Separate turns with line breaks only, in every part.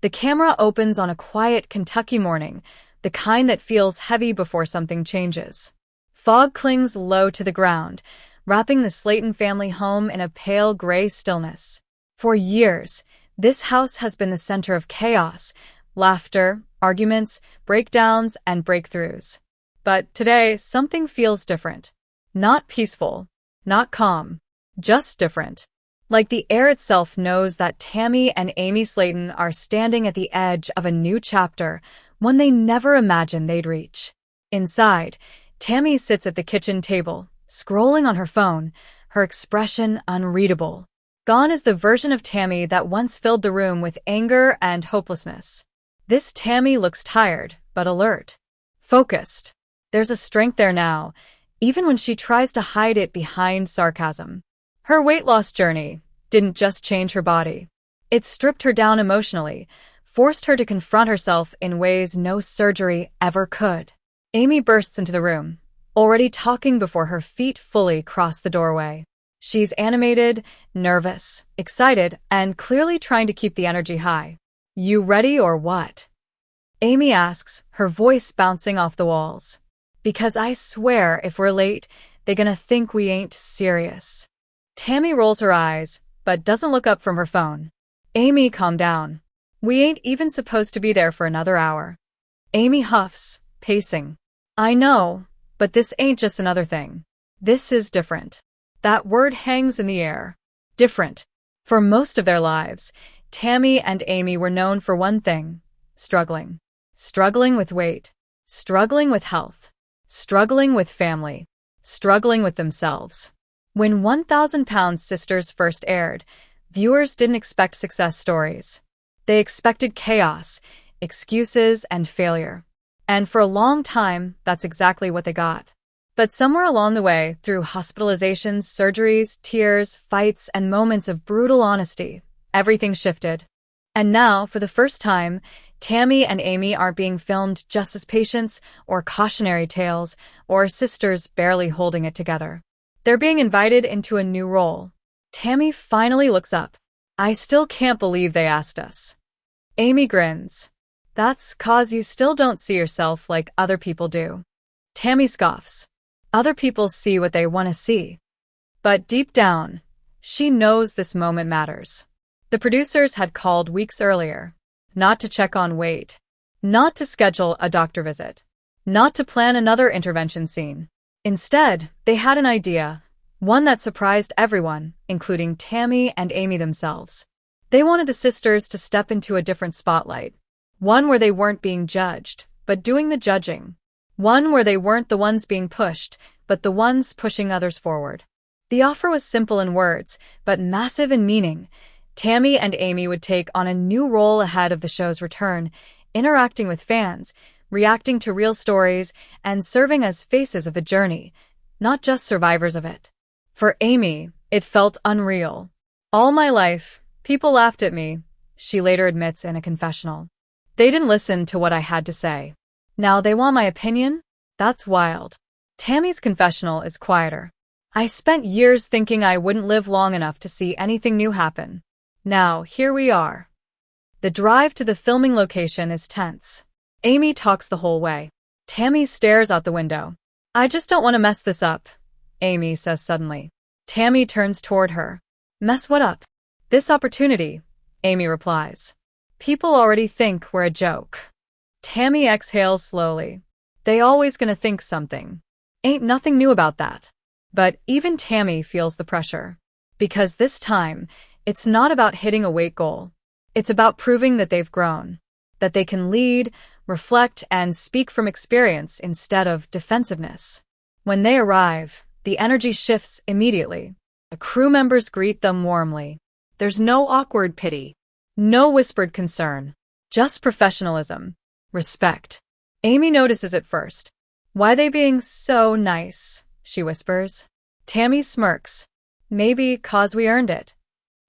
The camera opens on a quiet Kentucky morning, the kind that feels heavy before something changes. Fog clings low to the ground, wrapping the Slaton family home in a pale gray stillness. For years, this house has been the center of chaos, laughter, arguments, breakdowns, and breakthroughs. But today, something feels different. Not peaceful, not calm, just different. Like the air itself knows that Tammy and Amy Slaton are standing at the edge of a new chapter, one they never imagined they'd reach. Inside, Tammy sits at the kitchen table, scrolling on her phone, her expression unreadable. Gone is the version of Tammy that once filled the room with anger and hopelessness. This Tammy looks tired, but alert. Focused. There's a strength there now, even when she tries to hide it behind sarcasm. Her weight loss journey didn't just change her body. It stripped her down emotionally, forced her to confront herself in ways no surgery ever could. Amy bursts into the room, already talking before her feet fully cross the doorway. She's animated, nervous, excited, and clearly trying to keep the energy high. "You ready or what?" Amy asks, her voice bouncing off the walls. "Because I swear if we're late, they're gonna think we ain't serious." Tammy rolls her eyes, but doesn't look up from her phone. "Amy, calm down. We ain't even supposed to be there for another hour." Amy huffs, pacing. "I know, but this ain't just another thing. This is different." That word hangs in the air. Different. For most of their lives, Tammy and Amy were known for one thing: struggling. Struggling with weight. Struggling with health. Struggling with family. Struggling with themselves. When 1,000-Pound Sisters first aired, viewers didn't expect success stories. They expected chaos, excuses, and failure. And for a long time, that's exactly what they got. But somewhere along the way, through hospitalizations, surgeries, tears, fights, and moments of brutal honesty, everything shifted. And now, for the first time, Tammy and Amy aren't being filmed just as patients or cautionary tales or sisters barely holding it together. They're being invited into a new role. Tammy finally looks up. "I still can't believe they asked us." Amy grins. "That's 'cause you still don't see yourself like other people do." Tammy scoffs. "Other people see what they want to see." But deep down, she knows this moment matters. The producers had called weeks earlier, not to check on weight, not to schedule a doctor visit, not to plan another intervention scene. Instead, they had an idea, one that surprised everyone, including Tammy and Amy themselves. They wanted the sisters to step into a different spotlight, one where they weren't being judged, but doing the judging. One where they weren't the ones being pushed, but the ones pushing others forward. The offer was simple in words, but massive in meaning. Tammy and Amy would take on a new role ahead of the show's return, interacting with fans, reacting to real stories, and serving as faces of the journey, not just survivors of it. For Amy, it felt unreal. "All my life, people laughed at me," she later admits in a confessional. "They didn't listen to what I had to say. Now they want my opinion? That's wild." Tammy's confessional is quieter. "I spent years thinking I wouldn't live long enough to see anything new happen. Now, here we are." The drive to the filming location is tense. Amy talks the whole way. Tammy stares out the window. "I just don't want to mess this up," Amy says suddenly. Tammy turns toward her. "Mess what up?" "This opportunity," Amy replies. "People already think we're a joke." Tammy exhales slowly. "They always gonna think something. Ain't nothing new about that." But even Tammy feels the pressure. Because this time, it's not about hitting a weight goal. It's about proving that they've grown. That they can lead, reflect, and speak from experience instead of defensiveness. When they arrive, the energy shifts immediately. The crew members greet them warmly. There's no awkward pity. No whispered concern. Just professionalism. Respect. Amy notices it first. "Why they being so nice?" she whispers. Tammy smirks. "Maybe 'cause we earned it."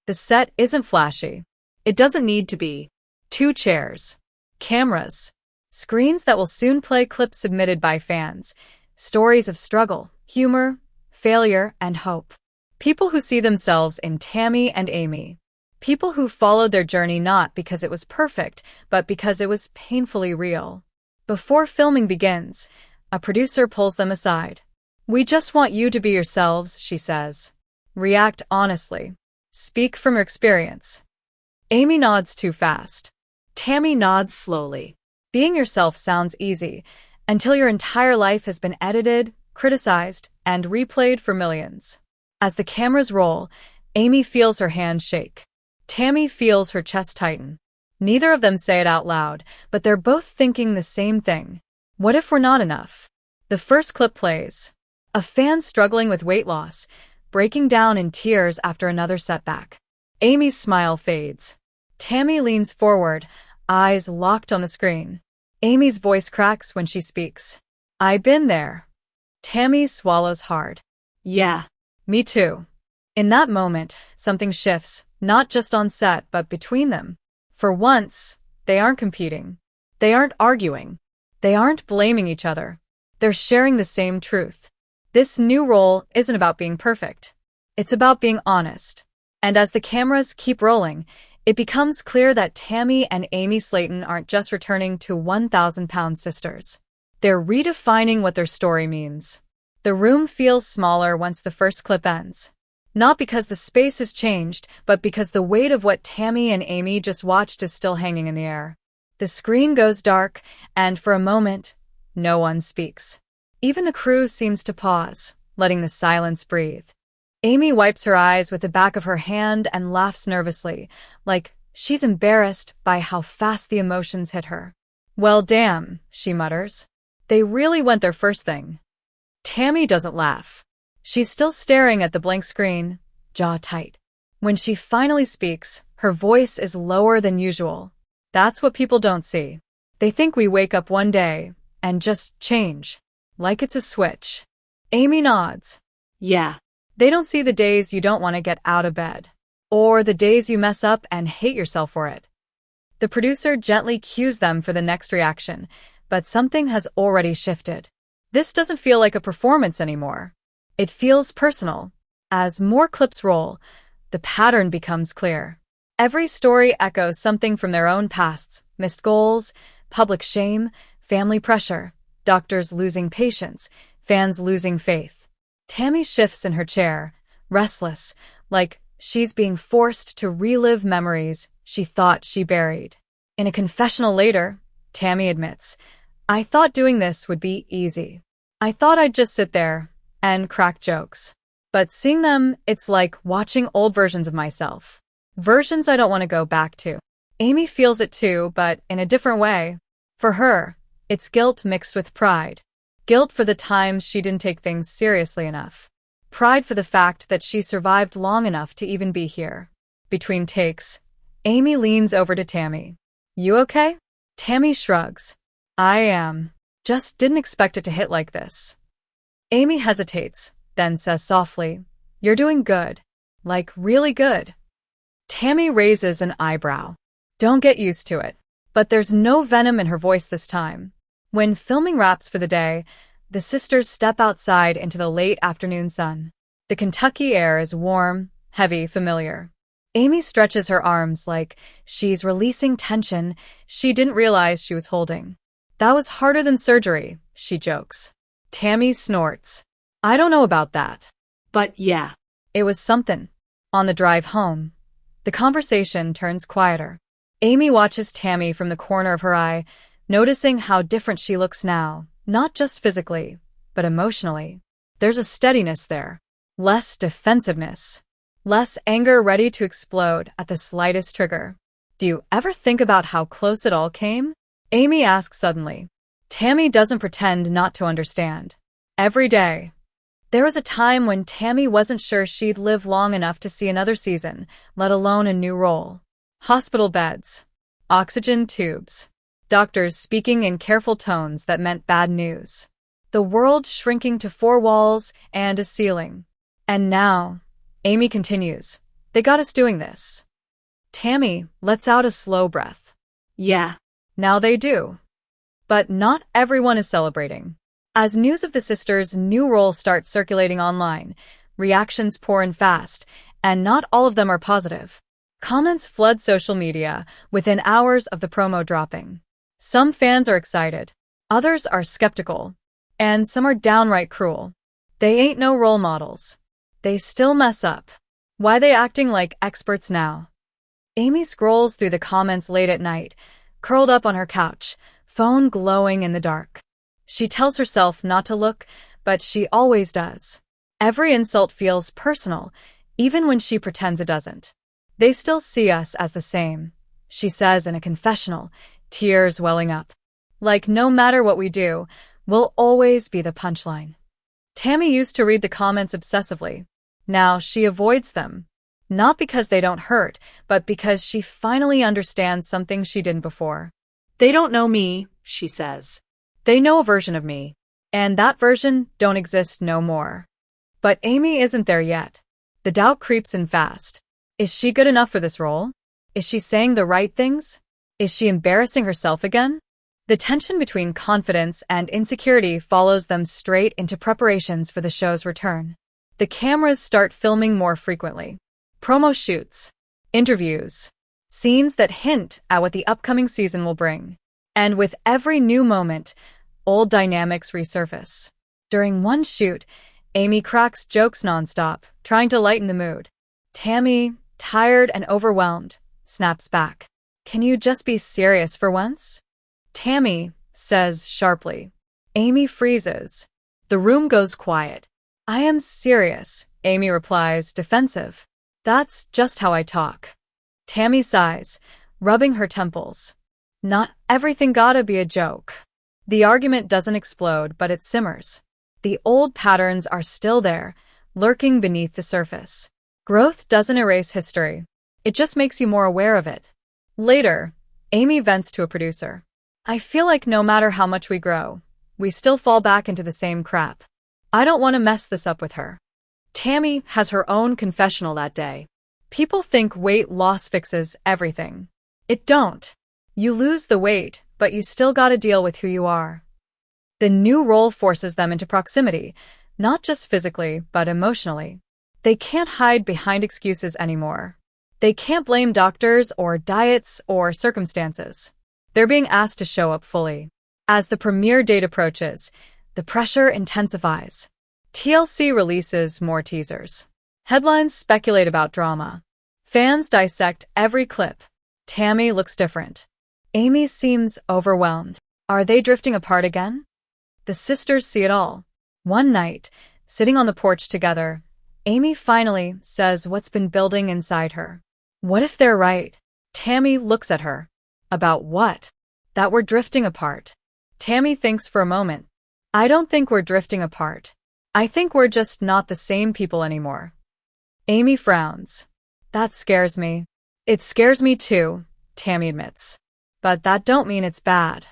The set isn't flashy. It doesn't need to be. 2 chairs. Cameras. Screens that will soon play clips submitted by fans. Stories of struggle, humor, failure, and hope. People who see themselves in Tammy and Amy. People who followed their journey not because it was perfect, but because it was painfully real. Before filming begins, a producer pulls them aside. "We just want you to be yourselves," she says. "React honestly. Speak from your experience." Amy nods too fast. Tammy nods slowly. Being yourself sounds easy, until your entire life has been edited, criticized, and replayed for millions. As the cameras roll, Amy feels her hand shake. Tammy feels her chest tighten. Neither of them say it out loud, but they're both thinking the same thing. What if we're not enough? The first clip plays. A fan struggling with weight loss, breaking down in tears after another setback. Amy's smile fades. Tammy leans forward, eyes locked on the screen. Amy's voice cracks when she speaks. "I've been there." Tammy swallows hard. "Yeah, me too." In that moment, something shifts, not just on set, but between them. For once, they aren't competing. They aren't arguing. They aren't blaming each other. They're sharing the same truth. This new role isn't about being perfect. It's about being honest. And as the cameras keep rolling, it becomes clear that Tammy and Amy Slaton aren't just returning to 1,000-pound sisters. They're redefining what their story means. The room feels smaller once the first clip ends. Not because the space has changed, but because the weight of what Tammy and Amy just watched is still hanging in the air. The screen goes dark, and for a moment, no one speaks. Even the crew seems to pause, letting the silence breathe. Amy wipes her eyes with the back of her hand and laughs nervously, like she's embarrassed by how fast the emotions hit her. "Well, damn," she mutters. "They really went their first thing." Tammy doesn't laugh. She's still staring at the blank screen, jaw tight. When she finally speaks, her voice is lower than usual. That's what people don't see. They think we wake up one day and just change, like it's a switch. Amy nods. "Yeah." They don't see the days you don't want to get out of bed, or the days you mess up and hate yourself for it. The producer gently cues them for the next reaction, but something has already shifted. This doesn't feel like a performance anymore. It feels personal. As more clips roll, the pattern becomes clear. Every story echoes something from their own pasts: missed goals, public shame, family pressure, doctors losing patience, fans losing faith. Tammy shifts in her chair, restless, like she's being forced to relive memories she thought she buried. In a confessional later, Tammy admits, "I thought doing this would be easy. I thought I'd just sit there and crack jokes. But seeing them, it's like watching old versions of myself. Versions I don't want to go back to." Amy feels it too, but in a different way. For her, it's guilt mixed with pride. Guilt for the times she didn't take things seriously enough. Pride for the fact that she survived long enough to even be here. Between takes, Amy leans over to Tammy. "You okay?" Tammy shrugs. "I am. Just didn't expect it to hit like this." Amy hesitates, then says softly, "You're doing good. Like, really good." Tammy raises an eyebrow. Don't get used to it. But there's no venom in her voice this time. When filming wraps for the day, the sisters step outside into the late afternoon sun. The Kentucky air is warm, heavy, familiar. Amy stretches her arms like she's releasing tension she didn't realize she was holding. "That was harder than surgery," she jokes. Tammy snorts. "I don't know about that. But yeah, it was something." On the drive home, the conversation turns quieter. Amy watches Tammy from the corner of her eye, noticing how different she looks now, not just physically, but emotionally. There's a steadiness there. Less defensiveness. Less anger ready to explode at the slightest trigger. "Do you ever think about how close it all came?" Amy asks suddenly. Tammy doesn't pretend not to understand. Every day. There was a time when Tammy wasn't sure she'd live long enough to see another season, let alone a new role. Hospital beds. Oxygen tubes. Doctors speaking in careful tones that meant bad news. The world shrinking to 4 walls and a ceiling. And now, Amy continues, "They got us doing this." Tammy lets out a slow breath. "Yeah, now they do." But not everyone is celebrating. As news of the sisters' new role starts circulating online, reactions pour in fast, and not all of them are positive. Comments flood social media within hours of the promo dropping. Some fans are excited, others are skeptical, and some are downright cruel. They ain't no role models. They still mess up. Why they acting like experts now? Amy scrolls through the comments late at night, curled up on her couch, phone glowing in the dark. She tells herself not to look, but she always does. Every insult feels personal, even when she pretends it doesn't. They still see us as the same, she says in a confessional, tears welling up. Like no matter what we do, we'll always be the punchline. Tammy used to read the comments obsessively. Now she avoids them. Not because they don't hurt, but because she finally understands something she didn't before.
They don't know me, she says.
They know a version of me, and that version don't exist no more. But Amy isn't there yet. The doubt creeps in fast. Is she good enough for this role? Is she saying the right things? Is she embarrassing herself again? The tension between confidence and insecurity follows them straight into preparations for the show's return. The cameras start filming more frequently. Promo shoots, interviews, scenes that hint at what the upcoming season will bring. And with every new moment, old dynamics resurface. During one shoot, Amy cracks jokes nonstop, trying to lighten the mood. Tammy, tired and overwhelmed, snaps back. Can you just be serious for once? Tammy says sharply. Amy freezes. The room goes quiet. I am serious, Amy replies, defensive. That's just how I talk. Tammy sighs, rubbing her temples. Not everything gotta be a joke. The argument doesn't explode, but it simmers. The old patterns are still there, lurking beneath the surface. Growth doesn't erase history. It just makes you more aware of it. Later, Amy vents to a producer. I feel like no matter how much we grow, we still fall back into the same crap. I don't want to mess this up with her. Tammy has her own confessional that day. People think weight loss fixes everything. It don't. You lose the weight, but you still gotta deal with who you are. The new role forces them into proximity, not just physically, but emotionally. They can't hide behind excuses anymore. They can't blame doctors or diets or circumstances. They're being asked to show up fully. As the premiere date approaches, the pressure intensifies. TLC releases more teasers. Headlines speculate about drama. Fans dissect every clip. Tammy looks different. Amy seems overwhelmed. Are they drifting apart again? The sisters see it all. One night, sitting on the porch together, Amy finally says what's been building inside her. What if they're right? Tammy looks at her. About what? That we're drifting apart. Tammy thinks for a moment. I don't think we're drifting apart. I think we're just not the same people anymore. Amy frowns. That scares me. It scares me too, Tammy admits. But that don't mean it's bad.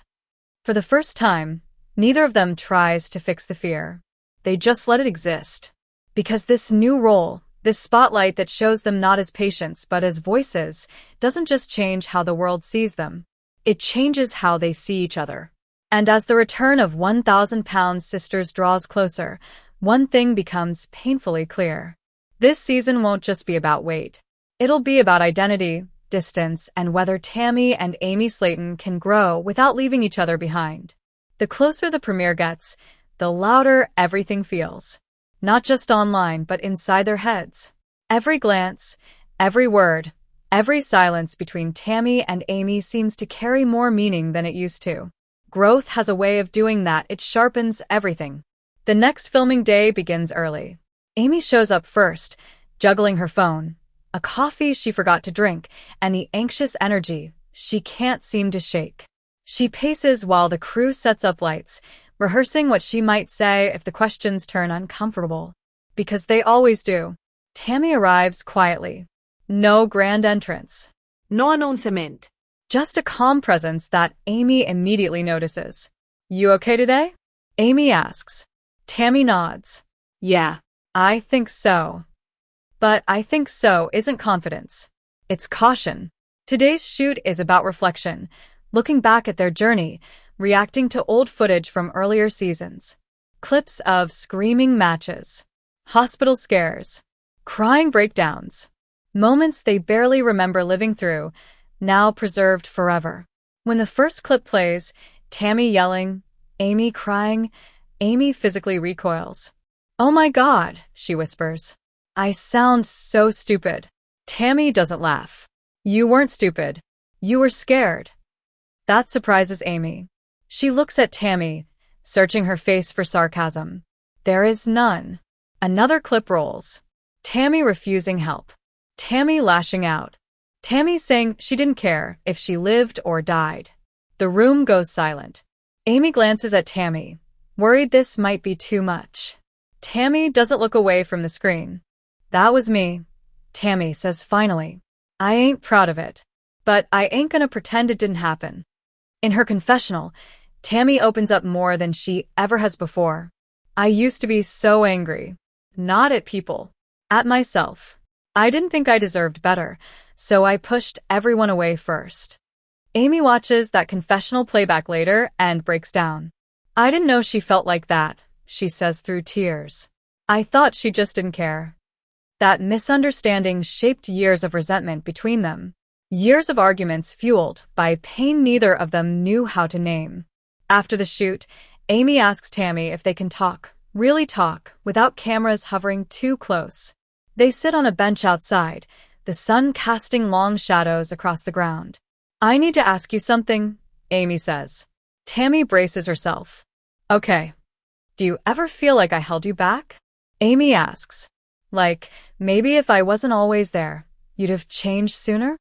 For the first time, neither of them tries to fix the fear. They just let it exist. Because this new role, this spotlight that shows them not as patients but as voices, doesn't just change how the world sees them. It changes how they see each other. And as the return of 1,000-pound sisters draws closer, one thing becomes painfully clear. This season won't just be about weight. It'll be about identity, distance, and whether Tammy and Amy Slaton can grow without leaving each other behind. The closer the premiere gets, the louder everything feels. Not just online, but inside their heads. Every glance, every word, every silence between Tammy and Amy seems to carry more meaning than it used to. Growth has a way of doing that. It sharpens everything. The next filming day begins early. Amy shows up first, juggling her phone, a coffee she forgot to drink, and the anxious energy she can't seem to shake. She paces while the crew sets up lights, rehearsing what she might say if the questions turn uncomfortable. Because they always do. Tammy arrives quietly. No grand entrance.
No announcement.
Just a calm presence that Amy immediately notices. You okay today? Amy asks. Tammy nods.
Yeah.
I think so. But I think so isn't confidence. It's caution. Today's shoot is about reflection, looking back at their journey, reacting to old footage from earlier seasons. Clips of screaming matches, hospital scares, crying breakdowns. Moments they barely remember living through, now preserved forever. When the first clip plays, Tammy yelling, Amy crying, Amy physically recoils. "Oh my God," she whispers. "I sound so stupid." Tammy doesn't laugh. "You weren't stupid. You were scared." That surprises Amy. She looks at Tammy, searching her face for sarcasm. There is none. Another clip rolls. Tammy refusing help. Tammy lashing out. Tammy saying she didn't care if she lived or died. The room goes silent. Amy glances at Tammy, worried this might be too much. Tammy doesn't look away from the screen. "That was me," Tammy says finally. "I ain't proud of it, but I ain't gonna pretend it didn't happen." In her confessional, Tammy opens up more than she ever has before. "I used to be so angry. Not at people. At myself. I didn't think I deserved better, so I pushed everyone away first." Amy watches that confessional playback later and breaks down. "I didn't know she felt like that," she says through tears. "I thought she just didn't care." That misunderstanding shaped years of resentment between them. Years of arguments fueled by pain neither of them knew how to name. After the shoot, Amy asks Tammy if they can talk, really talk, without cameras hovering too close. They sit on a bench outside, the sun casting long shadows across the ground. "I need to ask you something," Amy says. Tammy braces herself. "Okay. Do you ever feel like I held you back?" Amy asks. "Like, maybe if I wasn't always there, you'd have changed sooner?"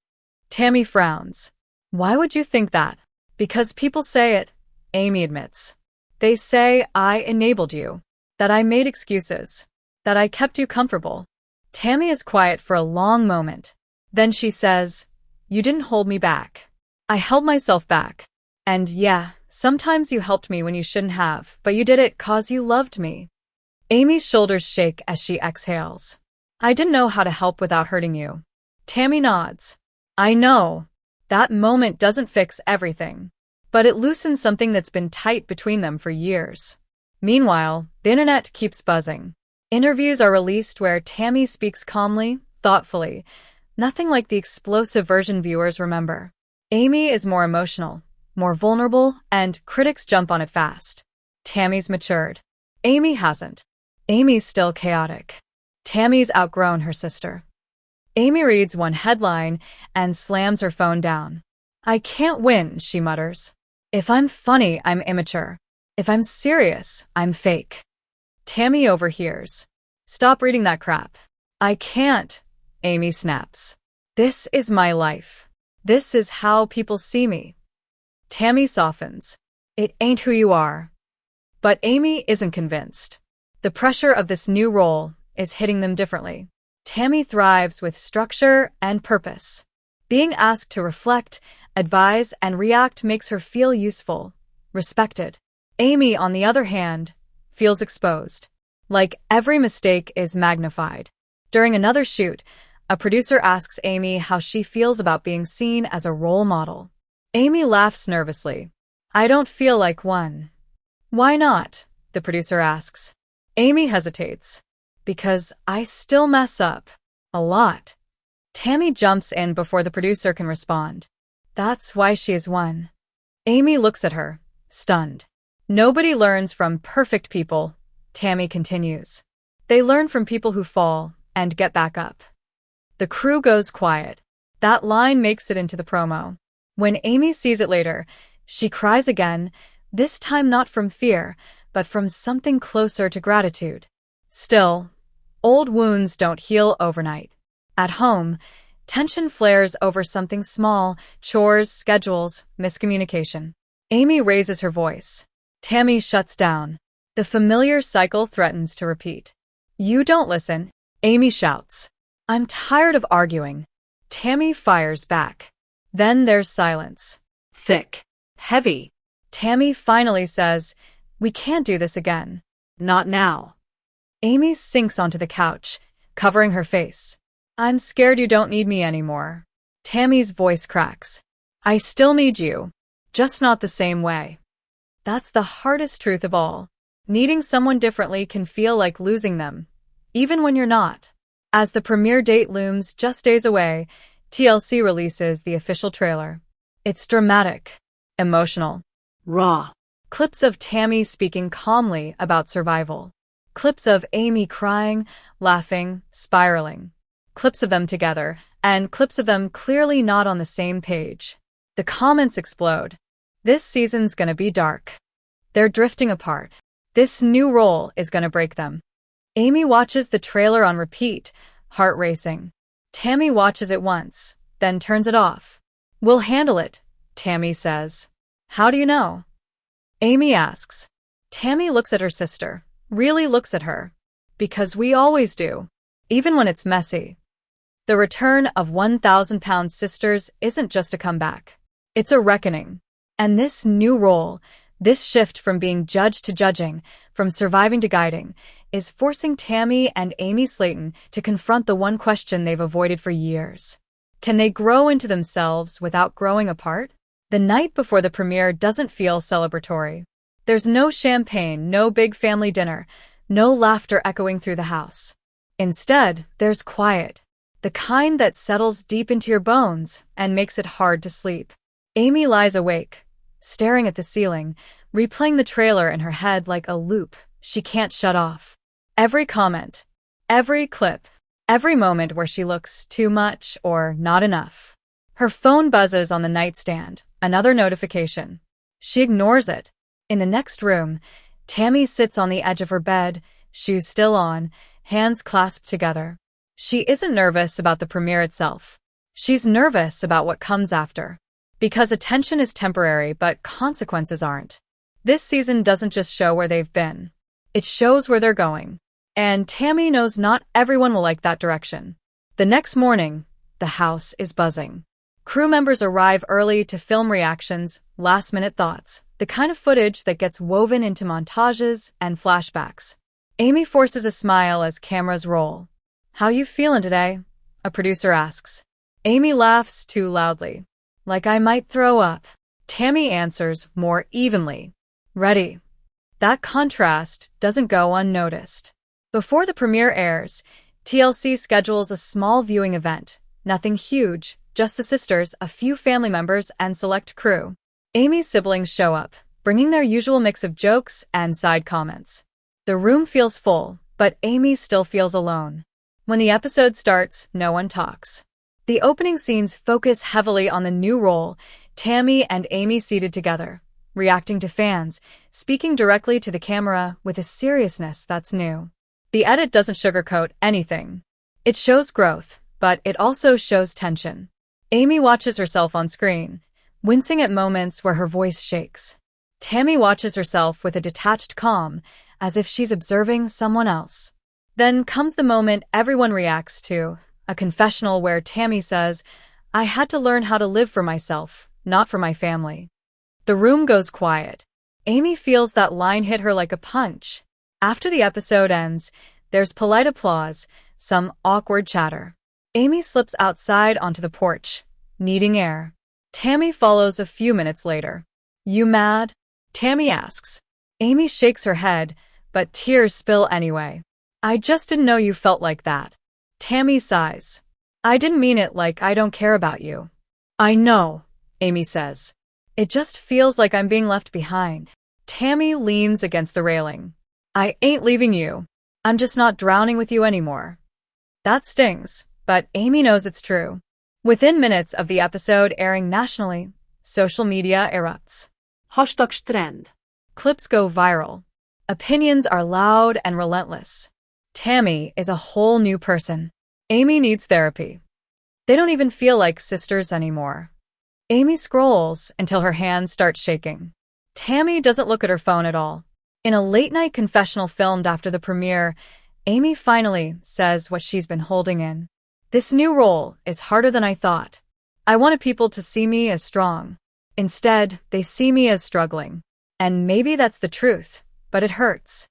Tammy frowns. "Why would you think that?" "Because people say it," Amy admits. "They say I enabled you, that I made excuses, that I kept you comfortable." Tammy is quiet for a long moment. Then she says, "You didn't hold me back. I held myself back. And yeah, sometimes you helped me when you shouldn't have, but you did it 'cause you loved me." Amy's shoulders shake as she exhales. "I didn't know how to help without hurting you." Tammy nods. "I know. That moment doesn't fix everything, but it loosens something that's been tight between them for years." Meanwhile, the internet keeps buzzing. Interviews are released where Tammy speaks calmly, thoughtfully, nothing like the explosive version viewers remember. Amy is more emotional, more vulnerable, and critics jump on it fast. Tammy's matured. Amy hasn't. Amy's still chaotic. Tammy's outgrown her sister. Amy reads one headline and slams her phone down. "I can't win," she mutters. "If I'm funny, I'm immature. If I'm serious, I'm fake." Tammy overhears. "Stop reading that crap." "I can't," Amy snaps. "This is my life. This is how people see me." Tammy softens. "It ain't who you are." But Amy isn't convinced. The pressure of this new role is hitting them differently. Tammy thrives with structure and purpose. Being asked to reflect, advise, and react makes her feel useful, respected. Amy, on the other hand, feels exposed. Like every mistake is magnified. During another shoot, a producer asks Amy how she feels about being seen as a role model. Amy laughs nervously. "I don't feel like one." "Why not?" the producer asks. Amy hesitates. "Because I still mess up. A lot." Tammy jumps in before the producer can respond. "That's why she is one." Amy looks at her, stunned. "Nobody learns from perfect people," Tammy continues. "They learn from people who fall and get back up." The crew goes quiet. That line makes it into the promo. When Amy sees it later, she cries again, this time not from fear, but from something closer to gratitude. Still, old wounds don't heal overnight. At home, tension flares over something small, chores, schedules, miscommunication. Amy raises her voice. Tammy shuts down. The familiar cycle threatens to repeat. "You don't listen," Amy shouts. "I'm tired of arguing." Tammy fires back. Then there's silence.
Thick. Heavy.
Tammy finally says, "We can't do this again."
"Not now."
Amy sinks onto the couch, covering her face. "I'm scared you don't need me anymore." Tammy's voice cracks. "I still need you, just not the same way." That's the hardest truth of all. Needing someone differently can feel like losing them, even when you're not. As the premiere date looms just days away, TLC releases the official trailer. It's dramatic, emotional.
Raw.
Clips of Tammy speaking calmly about survival. Clips of Amy crying, laughing, spiraling. Clips of them together, and clips of them clearly not on the same page. The comments explode. This season's gonna be dark. They're drifting apart. This new role is gonna break them. Amy watches the trailer on repeat, heart racing. Tammy watches it once, then turns it off. "We'll handle it," Tammy says. "How do you know?" Amy asks. Tammy looks at her sister, really looks at her. "Because we always do, even when it's messy." The return of 1,000-pound sisters isn't just a comeback. It's a reckoning. And this new role, this shift from being judged to judging, from surviving to guiding, is forcing Tammy and Amy Slaton to confront the one question they've avoided for years. Can they grow into themselves without growing apart? The night before the premiere doesn't feel celebratory. There's no champagne, no big family dinner, no laughter echoing through the house. Instead, there's quiet, the kind that settles deep into your bones and makes it hard to sleep. Amy lies awake, staring at the ceiling, replaying the trailer in her head like a loop she can't shut off. Every comment, every clip, every moment where she looks too much or not enough. Her phone buzzes on the nightstand, another notification. She ignores it. In the next room, Tammy sits on the edge of her bed, shoes still on, hands clasped together. She isn't nervous about the premiere itself. She's nervous about what comes after. Because attention is temporary, but consequences aren't. This season doesn't just show where they've been. It shows where they're going. And Tammy knows not everyone will like that direction. The next morning, the house is buzzing. Crew members arrive early to film reactions, last-minute thoughts, the kind of footage that gets woven into montages and flashbacks. Amy forces a smile as cameras roll. "How you feeling today?" a producer asks. Amy laughs too loudly. "Like I might throw up." Tammy answers more evenly. "Ready." That contrast doesn't go unnoticed. Before the premiere airs, TLC schedules a small viewing event. Nothing huge, just the sisters, a few family members, and select crew. Amy's siblings show up, bringing their usual mix of jokes and side comments. The room feels full, but Amy still feels alone. When the episode starts, no one talks. The opening scenes focus heavily on the new role, Tammy and Amy seated together, reacting to fans, speaking directly to the camera with a seriousness that's new. The edit doesn't sugarcoat anything. It shows growth, but it also shows tension. Amy watches herself on screen, wincing at moments where her voice shakes. Tammy watches herself with a detached calm, as if she's observing someone else. Then comes the moment everyone reacts to, a confessional where Tammy says, "I had to learn how to live for myself, not for my family." The room goes quiet. Amy feels that line hit her like a punch. After the episode ends, there's polite applause, some awkward chatter. Amy slips outside onto the porch, needing air. Tammy follows a few minutes later. "You mad?" Tammy asks. Amy shakes her head, but tears spill anyway. "I just didn't know you felt like that." Tammy sighs. "I didn't mean it like I don't care about you." "I know," Amy says. "It just feels like I'm being left behind." Tammy leans against the railing. "I ain't leaving you. I'm just not drowning with you anymore." That stings, but Amy knows it's true. Within minutes of the episode airing nationally, social media erupts.
#trend.
Clips go viral. Opinions are loud and relentless. Tammy is a whole new person. Amy needs therapy. They don't even feel like sisters anymore. Amy scrolls until her hands start shaking. Tammy doesn't look at her phone at all. In a late-night confessional filmed after the premiere, Amy finally says what she's been holding in. "This new role is harder than I thought. I wanted people to see me as strong. Instead, they see me as struggling. And maybe that's the truth, but it hurts."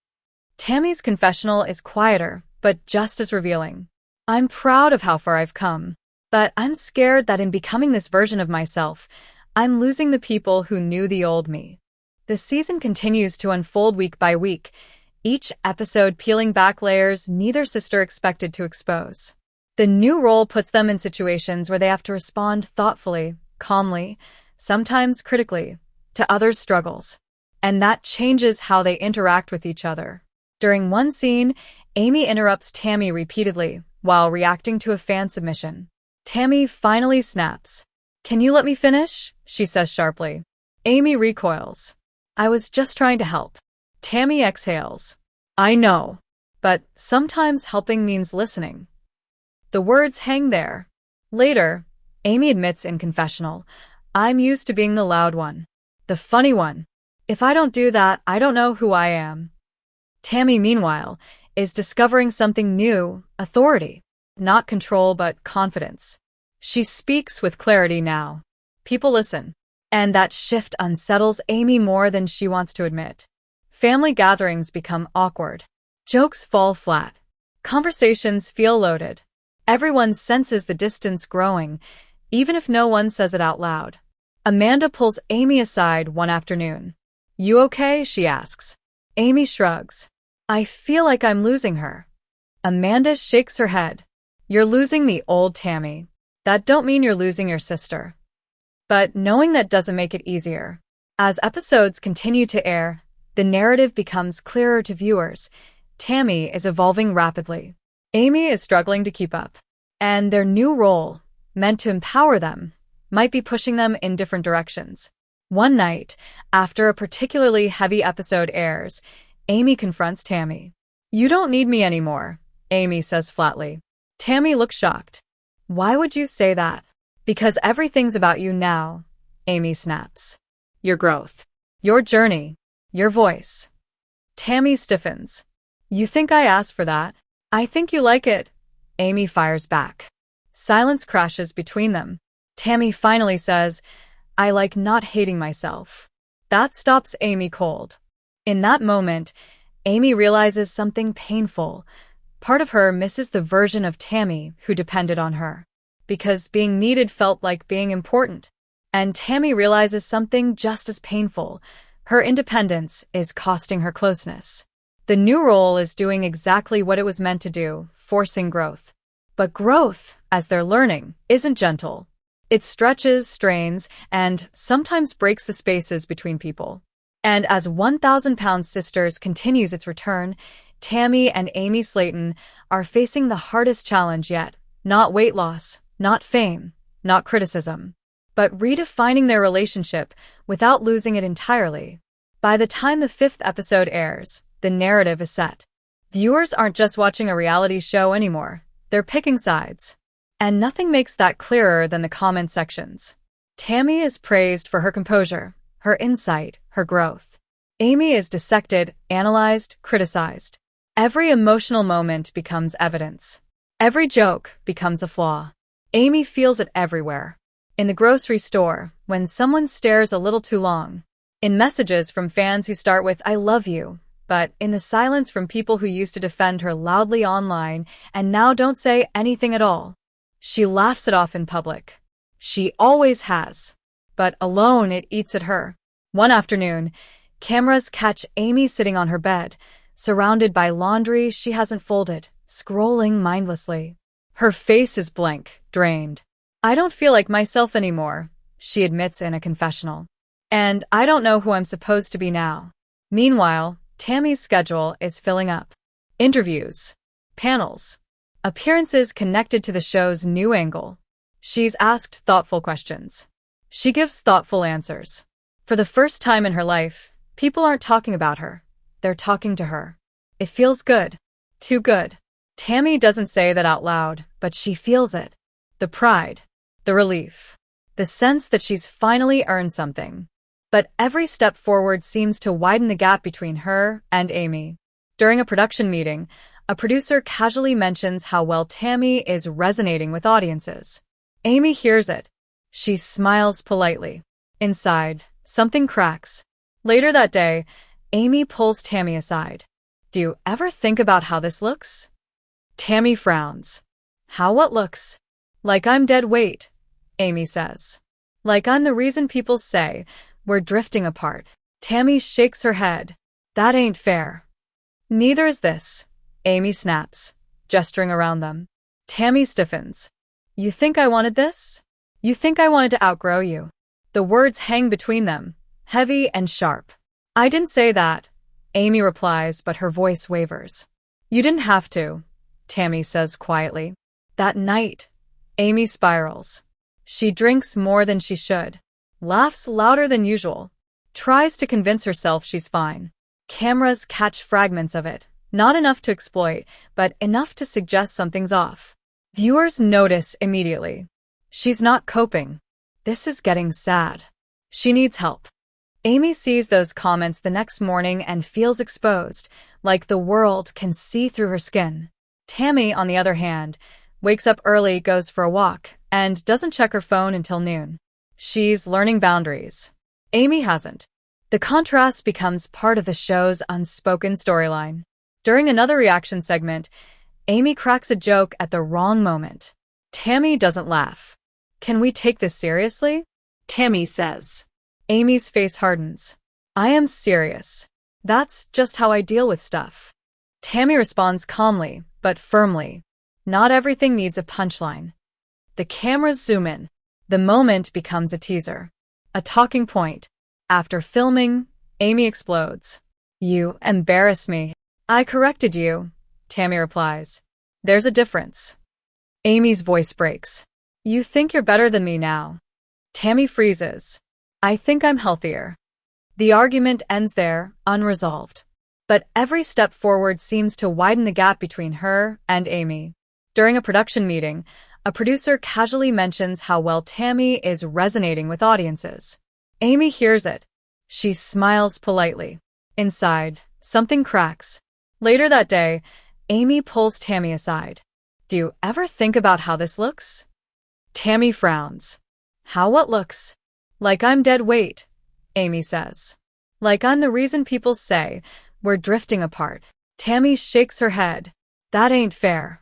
Tammy's confessional is quieter, but just as revealing. "I'm proud of how far I've come, but I'm scared that in becoming this version of myself, I'm losing the people who knew the old me." The season continues to unfold week by week. each episode peeling back layers neither sister expected to expose. The new role puts them in situations where they have to respond thoughtfully, calmly, sometimes critically, to others' struggles. And that changes how they interact with each other. During one scene, Amy interrupts Tammy repeatedly while reacting to a fan submission. Tammy finally snaps. "Can you let me finish?" she says sharply. Amy recoils. "I was just trying to help." Tammy exhales. "I know, but sometimes helping means listening." The words hang there. Later, Amy admits in confessional, "I'm used to being the loud one, the funny one. If I don't do that, I don't know who I am." Tammy, meanwhile, is discovering something new, authority. Not control, but confidence. She speaks with clarity now. People listen. And that shift unsettles Amy more than she wants to admit. Family gatherings become awkward. Jokes fall flat. Conversations feel loaded. Everyone senses the distance growing, even if no one says it out loud. Amanda pulls Amy aside one afternoon. "You okay?" she asks. Amy shrugs. "I feel like I'm losing her." Amanda shakes her head. "You're losing the old Tammy. That don't mean you're losing your sister." But knowing that doesn't make it easier. As episodes continue to air, the narrative becomes clearer to viewers. Tammy is evolving rapidly. Amy is struggling to keep up. And their new role, meant to empower them, might be pushing them in different directions. One night, after a particularly heavy episode airs, Amy confronts Tammy. "You don't need me anymore," Amy says flatly. Tammy looks shocked. "Why would you say that?" "Because everything's about you now," Amy snaps. "Your growth, your journey, your voice." Tammy stiffens. "You think I asked for that?" "I think you like it," Amy fires back. Silence crashes between them. Tammy finally says, "I like not hating myself." That stops Amy cold. In that moment, Amy realizes something painful. Part of her misses the version of Tammy who depended on her. Because being needed felt like being important. And Tammy realizes something just as painful. Her independence is costing her closeness. The new role is doing exactly what it was meant to do, forcing growth. But growth, as they're learning, isn't gentle. It stretches, strains, and sometimes breaks the spaces between people. And as 1,000-Pound Sisters continues its return, Tammy and Amy Slaton are facing the hardest challenge yet. Not weight loss, not fame, not criticism, but redefining their relationship without losing it entirely. By the time the 5th episode airs, the narrative is set. Viewers aren't just watching a reality show anymore. They're picking sides. And nothing makes that clearer than the comment sections. Tammy is praised for her composure, her insight, her growth. Amy is dissected, analyzed, criticized. Every emotional moment becomes evidence. Every joke becomes a flaw. Amy feels it everywhere. In the grocery store, when someone stares a little too long. In messages from fans who start with "I love you," but in the silence from people who used to defend her loudly online and now don't say anything at all. She laughs it off in public. She always has. But alone, it eats at her. One afternoon, cameras catch Amy sitting on her bed, surrounded by laundry she hasn't folded, scrolling mindlessly. Her face is blank, drained. "I don't feel like myself anymore," she admits in a confessional. "And I don't know who I'm supposed to be now." Meanwhile, Tammy's schedule is filling up. Interviews, panels, appearances connected to the show's new angle. She's asked thoughtful questions. She gives thoughtful answers. For the first time in her life, people aren't talking about her. They're talking to her. It feels good. Too good. Tammy doesn't say that out loud, but she feels it. The pride, the relief, the sense that she's finally earned something. But every step forward seems to widen the gap between her and Amy. During a production meeting, a producer casually mentions how well Tammy is resonating with audiences. Amy hears it. She smiles politely. Inside, something cracks. Later that day, Amy pulls Tammy aside. "Do you ever think about how this looks?" Tammy frowns. "How what looks?" "Like I'm dead weight," Amy says. "Like I'm the reason people say we're drifting apart." Tammy shakes her head. "That ain't fair." Neither is this, Amy snaps, gesturing around them. Tammy stiffens. You think I wanted this? You think I wanted to outgrow you? The words hang between them, heavy and sharp. I didn't say that, Amy replies, but her voice wavers. You didn't have to, Tammy says quietly. That night, Amy spirals. She drinks more than she should, laughs louder than usual, tries to convince herself she's fine. Cameras catch fragments of it, not enough to exploit, but enough to suggest something's off. Viewers notice immediately. She's not coping. This is getting sad. She needs help. Amy sees those comments the next morning and feels exposed, like the world can see through her skin. Tammy, on the other hand, wakes up early, goes for a walk, and doesn't check her phone until noon. She's learning boundaries. Amy hasn't. The contrast becomes part of the show's unspoken storyline. During another reaction segment, Amy cracks a joke at the wrong moment. Tammy doesn't laugh. Can we take this seriously?
Tammy says.
Amy's face hardens. I am serious. That's just how I deal with stuff. Tammy responds calmly, but firmly. Not everything needs a punchline. The cameras zoom in. The moment becomes a teaser. A talking point. After filming, Amy explodes. You embarrass me. I corrected you, Tammy replies. There's a difference. Amy's voice breaks. You think you're better than me now. Tammy freezes. I think I'm healthier. The argument ends there, unresolved. But every step forward seems to widen the gap between her and Amy. During a production meeting, a producer casually mentions how well Tammy is resonating with audiences. Amy hears it. She smiles politely. Inside, something cracks. Later that day, Amy pulls Tammy aside. Do you ever think about how this looks? Tammy frowns. How what looks? Like I'm dead weight, Amy says. Like I'm the reason people say we're drifting apart. Tammy shakes her head. That ain't fair.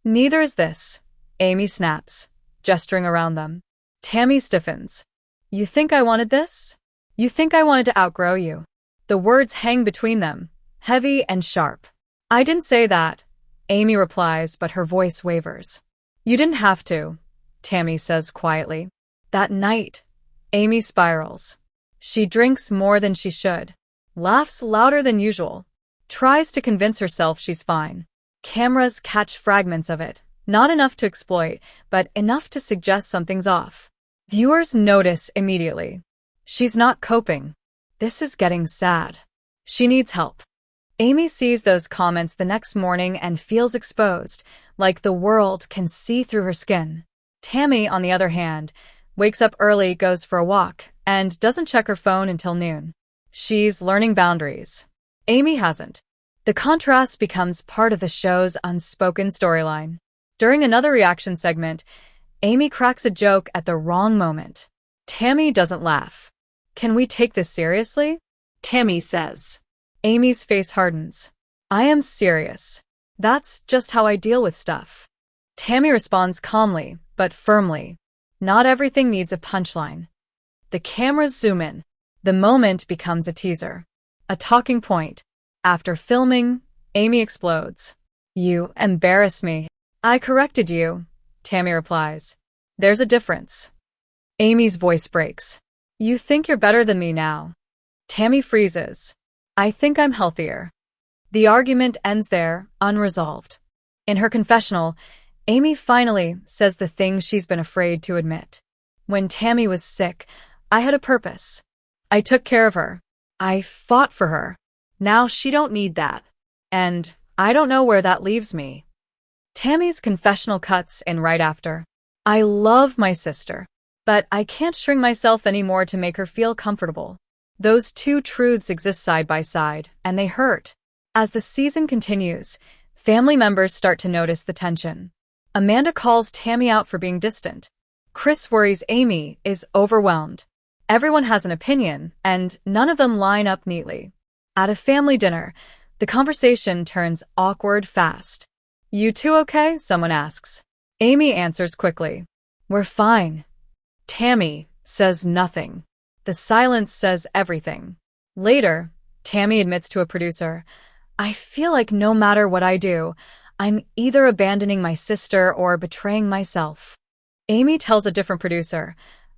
Neither is this, Amy snaps, gesturing around them. Tammy stiffens. You think I wanted this? You think I wanted to outgrow you? The words hang between them, heavy and sharp. I didn't say that, Amy replies, but her voice wavers. You didn't have to, Tammy says quietly. That night, Amy spirals. She drinks more than she should, laughs louder than usual, tries to convince herself she's fine. Cameras catch fragments of it, not enough to exploit, but enough to suggest something's off. Viewers notice immediately. She's not coping. This is getting sad. She needs help. Amy sees those comments the next morning and feels exposed, like the world can see through her skin. Tammy, on the other hand, wakes up early, goes for a walk, and doesn't check her phone until noon. She's learning boundaries. Amy hasn't. The contrast becomes part of the show's unspoken storyline. During another reaction segment, Amy cracks a joke at the wrong moment. Tammy doesn't laugh. Can we take this seriously?
Tammy says.
Amy's face hardens. I am serious. That's just how I deal with stuff. Tammy responds calmly, but firmly. Not everything needs a punchline. The cameras zoom in. The moment becomes a teaser. A talking point. After filming, Amy explodes. You embarrass me. I corrected you, Tammy replies. There's a difference. Amy's voice breaks. You think you're better than me now. Tammy freezes. I think I'm healthier. The argument ends there, unresolved. In her confessional, Amy finally says the thing she's been afraid to admit. When Tammy was sick, I had a purpose. I took care of her. I fought for her. Now she don't need that. And I don't know where that leaves me. Tammy's confessional cuts in right after. I love my sister, but I can't shrink myself anymore to make her feel comfortable. Those two truths exist side by side, and they hurt. As the season continues, family members start to notice the tension. Amanda calls Tammy out for being distant. Chris worries Amy is overwhelmed. Everyone has an opinion, and none of them line up neatly. At a family dinner, the conversation turns awkward fast. You two okay? Someone asks. Amy answers quickly. We're fine. Tammy says nothing. The silence says everything. Later, Tammy admits to a producer, I feel like no matter what I do, I'm either abandoning my sister or betraying myself. Amy tells a different producer,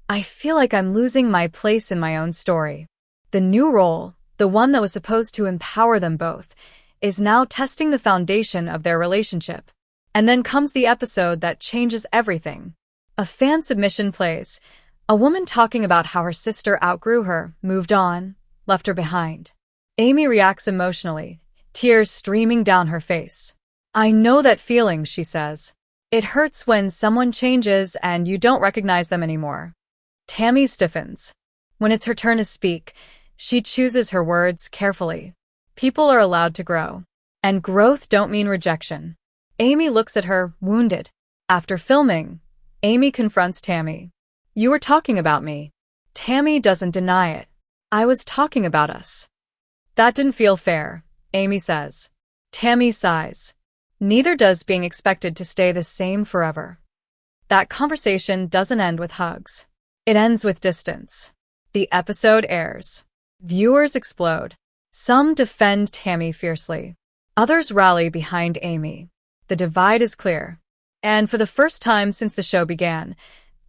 I feel like I'm losing my place in my own story. The new role, the one that was supposed to empower them both, is now testing the foundation of their relationship. And then comes the episode that changes everything. A fan submission plays, a woman talking about how her sister outgrew her, moved on, left her behind. Amy reacts emotionally, tears streaming down her face. I know that feeling, she says. It hurts when someone changes and you don't recognize them anymore. Tammy stiffens. When it's her turn to speak, she chooses her words carefully. People are allowed to grow. And growth don't mean rejection. Amy looks at her, wounded. After filming, Amy confronts Tammy. You were talking about me. Tammy doesn't deny it. I was talking about us. That didn't feel fair, Amy says. Tammy sighs. Neither does being expected to stay the same forever. That conversation doesn't end with hugs. It ends with distance. The episode airs. Viewers explode. Some defend Tammy fiercely. Others rally behind Amy. The divide is clear. And for the first time since the show began,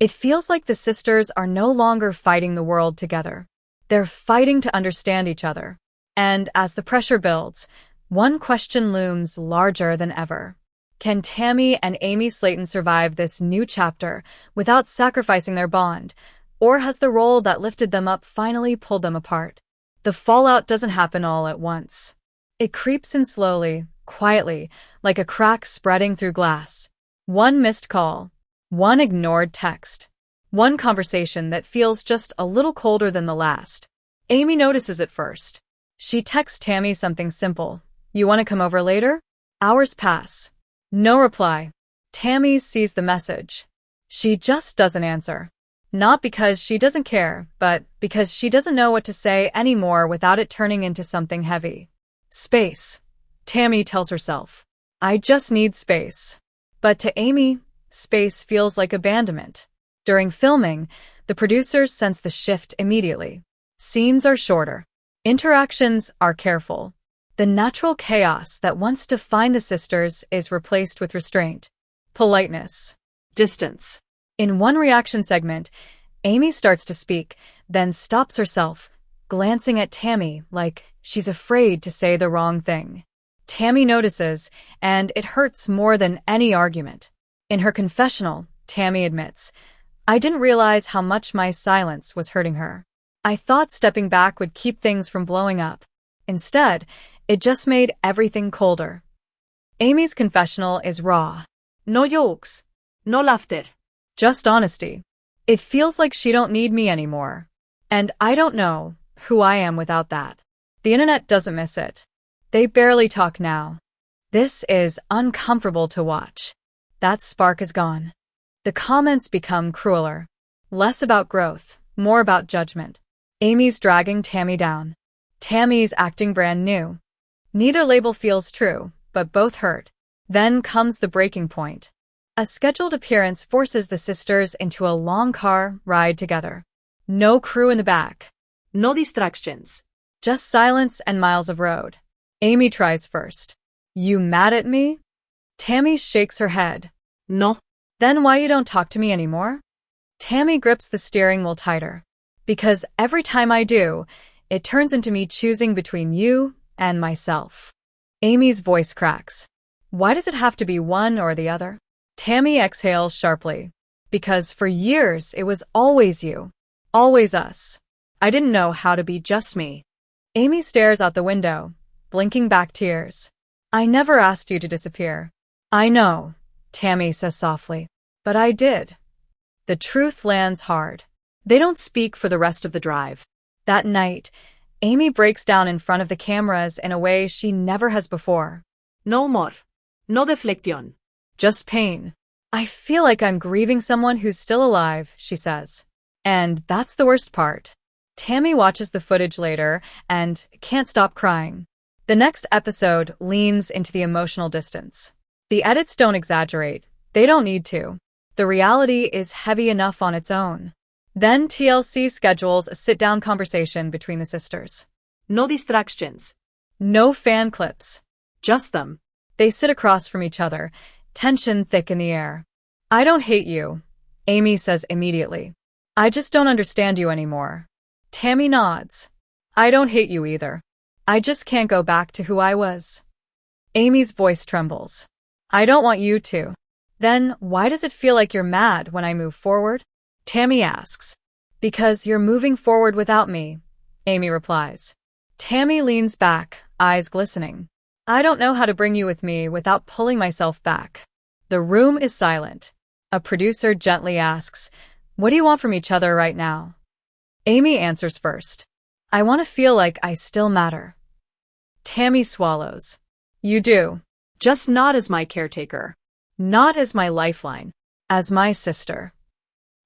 it feels like the sisters are no longer fighting the world together. They're fighting to understand each other. And as the pressure builds, one question looms larger than ever. Can Tammy and Amy Slaton survive this new chapter without sacrificing their bond? Or has the role that lifted them up finally pulled them apart? The fallout doesn't happen all at once. It creeps in slowly, quietly, like a crack spreading through glass. One missed call, one ignored text, one conversation that feels just a little colder than the last. Amy notices it first. She texts Tammy something simple. You want to come over later? Hours pass. No reply. Tammy sees the message. She just doesn't answer. Not because she doesn't care, but because she doesn't know what to say anymore without it turning into something heavy. Space. Tammy tells herself. I just need space. But to Amy, space feels like abandonment. During filming, the producers sense the shift immediately. Scenes are shorter. Interactions are careful. The natural chaos that once defined the sisters is replaced with restraint, politeness, distance. In one reaction segment, Amy starts to speak, then stops herself, glancing at Tammy like she's afraid to say the wrong thing. Tammy notices, and it hurts more than any argument. In her confessional, Tammy admits, I didn't realize how much my silence was hurting her. I thought stepping back would keep things from blowing up. Instead, it just made everything colder. Amy's confessional is raw. No jokes. No laughter. Just honesty. It feels like she don't need me anymore. And I don't know who I am without that. The internet doesn't miss it. They barely talk now. This is uncomfortable to watch. That spark is gone. The comments become crueler. Less about growth, more about judgment. Amy's dragging Tammy down. Tammy's acting brand new. Neither label feels true, but both hurt. Then comes the breaking point. A scheduled appearance forces the sisters into a long car ride together. No crew in the back. No distractions. Just silence and miles of road. Amy tries first. You mad at me? Tammy shakes her head. No. Then why you don't talk to me anymore? Tammy grips the steering wheel tighter. Because every time I do, it turns into me choosing between you and myself. Amy's voice cracks. Why does it have to be one or the other? Tammy exhales sharply. Because for years it was always you. Always us. I didn't know how to be just me. Amy stares out the window, blinking back tears. I never asked you to disappear. I know, Tammy says softly. But I did. The truth lands hard. They don't speak for the rest of the drive. That night, Amy breaks down in front of the cameras in a way she never has before. No more. No deflection. Just pain. I feel like I'm grieving someone who's still alive, she says. And that's the worst part. Tammy watches the footage later and can't stop crying. The next episode leans into the emotional distance. The edits don't exaggerate. They don't need to. The reality is heavy enough on its own. Then TLC schedules a sit-down conversation between the sisters. No distractions. No fan clips.
Just them.
They sit across from each other, tension thick in the air. I don't hate you, Amy says immediately. I just don't understand you anymore. Tammy nods. I don't hate you either. I just can't go back to who I was. Amy's voice trembles. I don't want you to. Then why does it feel like you're mad when I move forward? Tammy asks. Because you're moving forward without me, Amy replies. Tammy leans back, eyes glistening. I don't know how to bring you with me without pulling myself back. The room is silent. A producer gently asks, what do you want from each other right now? Amy answers first. I want to feel like I still matter. Tammy swallows. You do.
Just not as my caretaker.
Not as my lifeline. As my sister.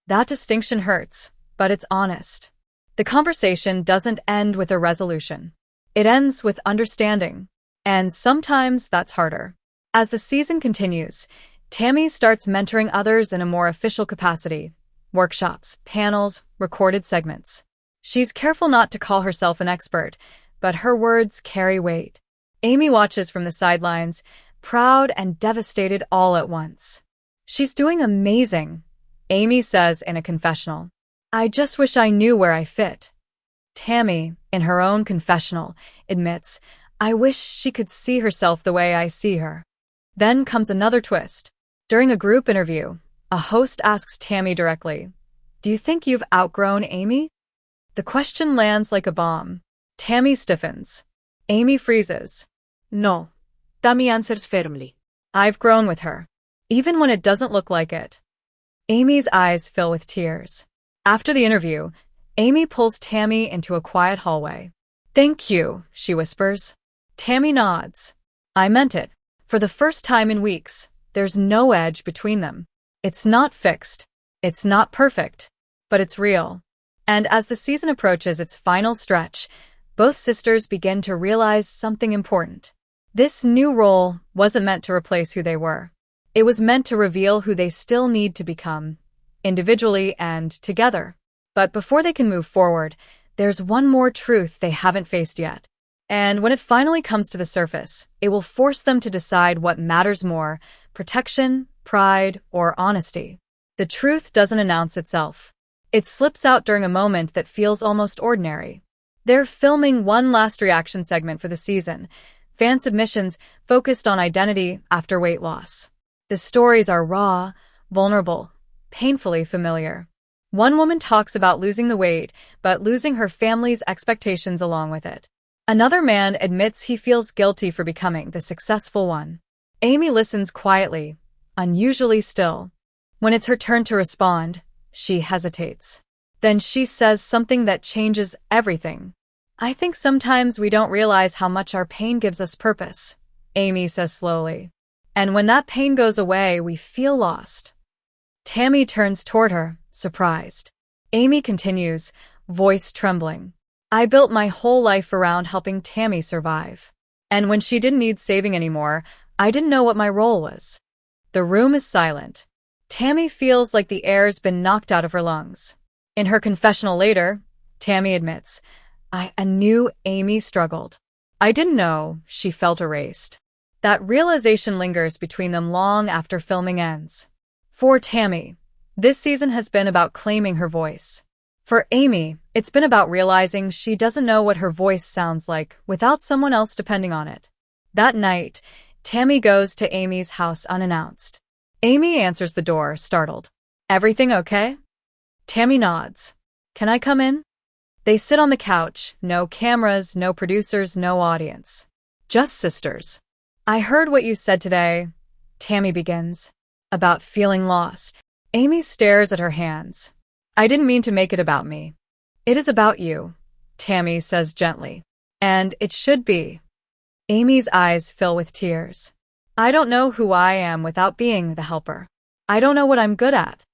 That distinction hurts, but it's honest. The conversation doesn't end with a resolution. It ends with understanding. And sometimes that's harder. As the season continues, Tammy starts mentoring others in a more official capacity. Workshops, panels, recorded segments. She's careful not to call herself an expert, but her words carry weight. Amy watches from the sidelines, proud and devastated all at once. She's doing amazing, Amy says in a confessional. I just wish I knew where I fit. Tammy, in her own confessional, admits, I wish she could see herself the way I see her. Then comes another twist. During a group interview, a host asks Tammy directly, do you think you've outgrown Amy? The question lands like a bomb. Tammy stiffens. Amy freezes.
No. Tammy answers firmly.
I've grown with her. Even when it doesn't look like it. Amy's eyes fill with tears. After the interview, Amy pulls Tammy into a quiet hallway. Thank you, she whispers. Tammy nods. I meant it. For the first time in weeks, there's no edge between them. It's not fixed. It's not perfect. But it's real. And as the season approaches its final stretch, both sisters begin to realize something important. This new role wasn't meant to replace who they were. It was meant to reveal who they still need to become, individually and together. But before they can move forward, there's one more truth they haven't faced yet. And when it finally comes to the surface, it will force them to decide what matters more, protection, pride, or honesty. The truth doesn't announce itself. It slips out during a moment that feels almost ordinary. They're filming one last reaction segment for the season, fan submissions focused on identity after weight loss. The stories are raw, vulnerable, painfully familiar. One woman talks about losing the weight, but losing her family's expectations along with it. Another man admits he feels guilty for becoming the successful one. Amy listens quietly, unusually still. When it's her turn to respond, she hesitates. Then she says something that changes everything. I think sometimes we don't realize how much our pain gives us purpose, Amy says slowly. And when that pain goes away, we feel lost. Tammy turns toward her, surprised. Amy continues, voice trembling. I built my whole life around helping Tammy survive. And when she didn't need saving anymore, I didn't know what my role was. The room is silent. Tammy feels like the air's been knocked out of her lungs. In her confessional later, Tammy admits, I knew Amy struggled. I didn't know she felt erased. That realization lingers between them long after filming ends. For Tammy, this season has been about claiming her voice. For Amy, it's been about realizing she doesn't know what her voice sounds like without someone else depending on it. That night, Tammy goes to Amy's house unannounced. Amy answers the door, startled. Everything okay? Tammy nods. Can I come in? They sit on the couch, no cameras, no producers, no audience. Just sisters. I heard what you said today, Tammy begins. About feeling lost. Amy stares at her hands. I didn't mean to make it about me. It is about you, Tammy says gently. And it should be. Amy's eyes fill with tears. I don't know who I am without being the helper. I don't know what I'm good at.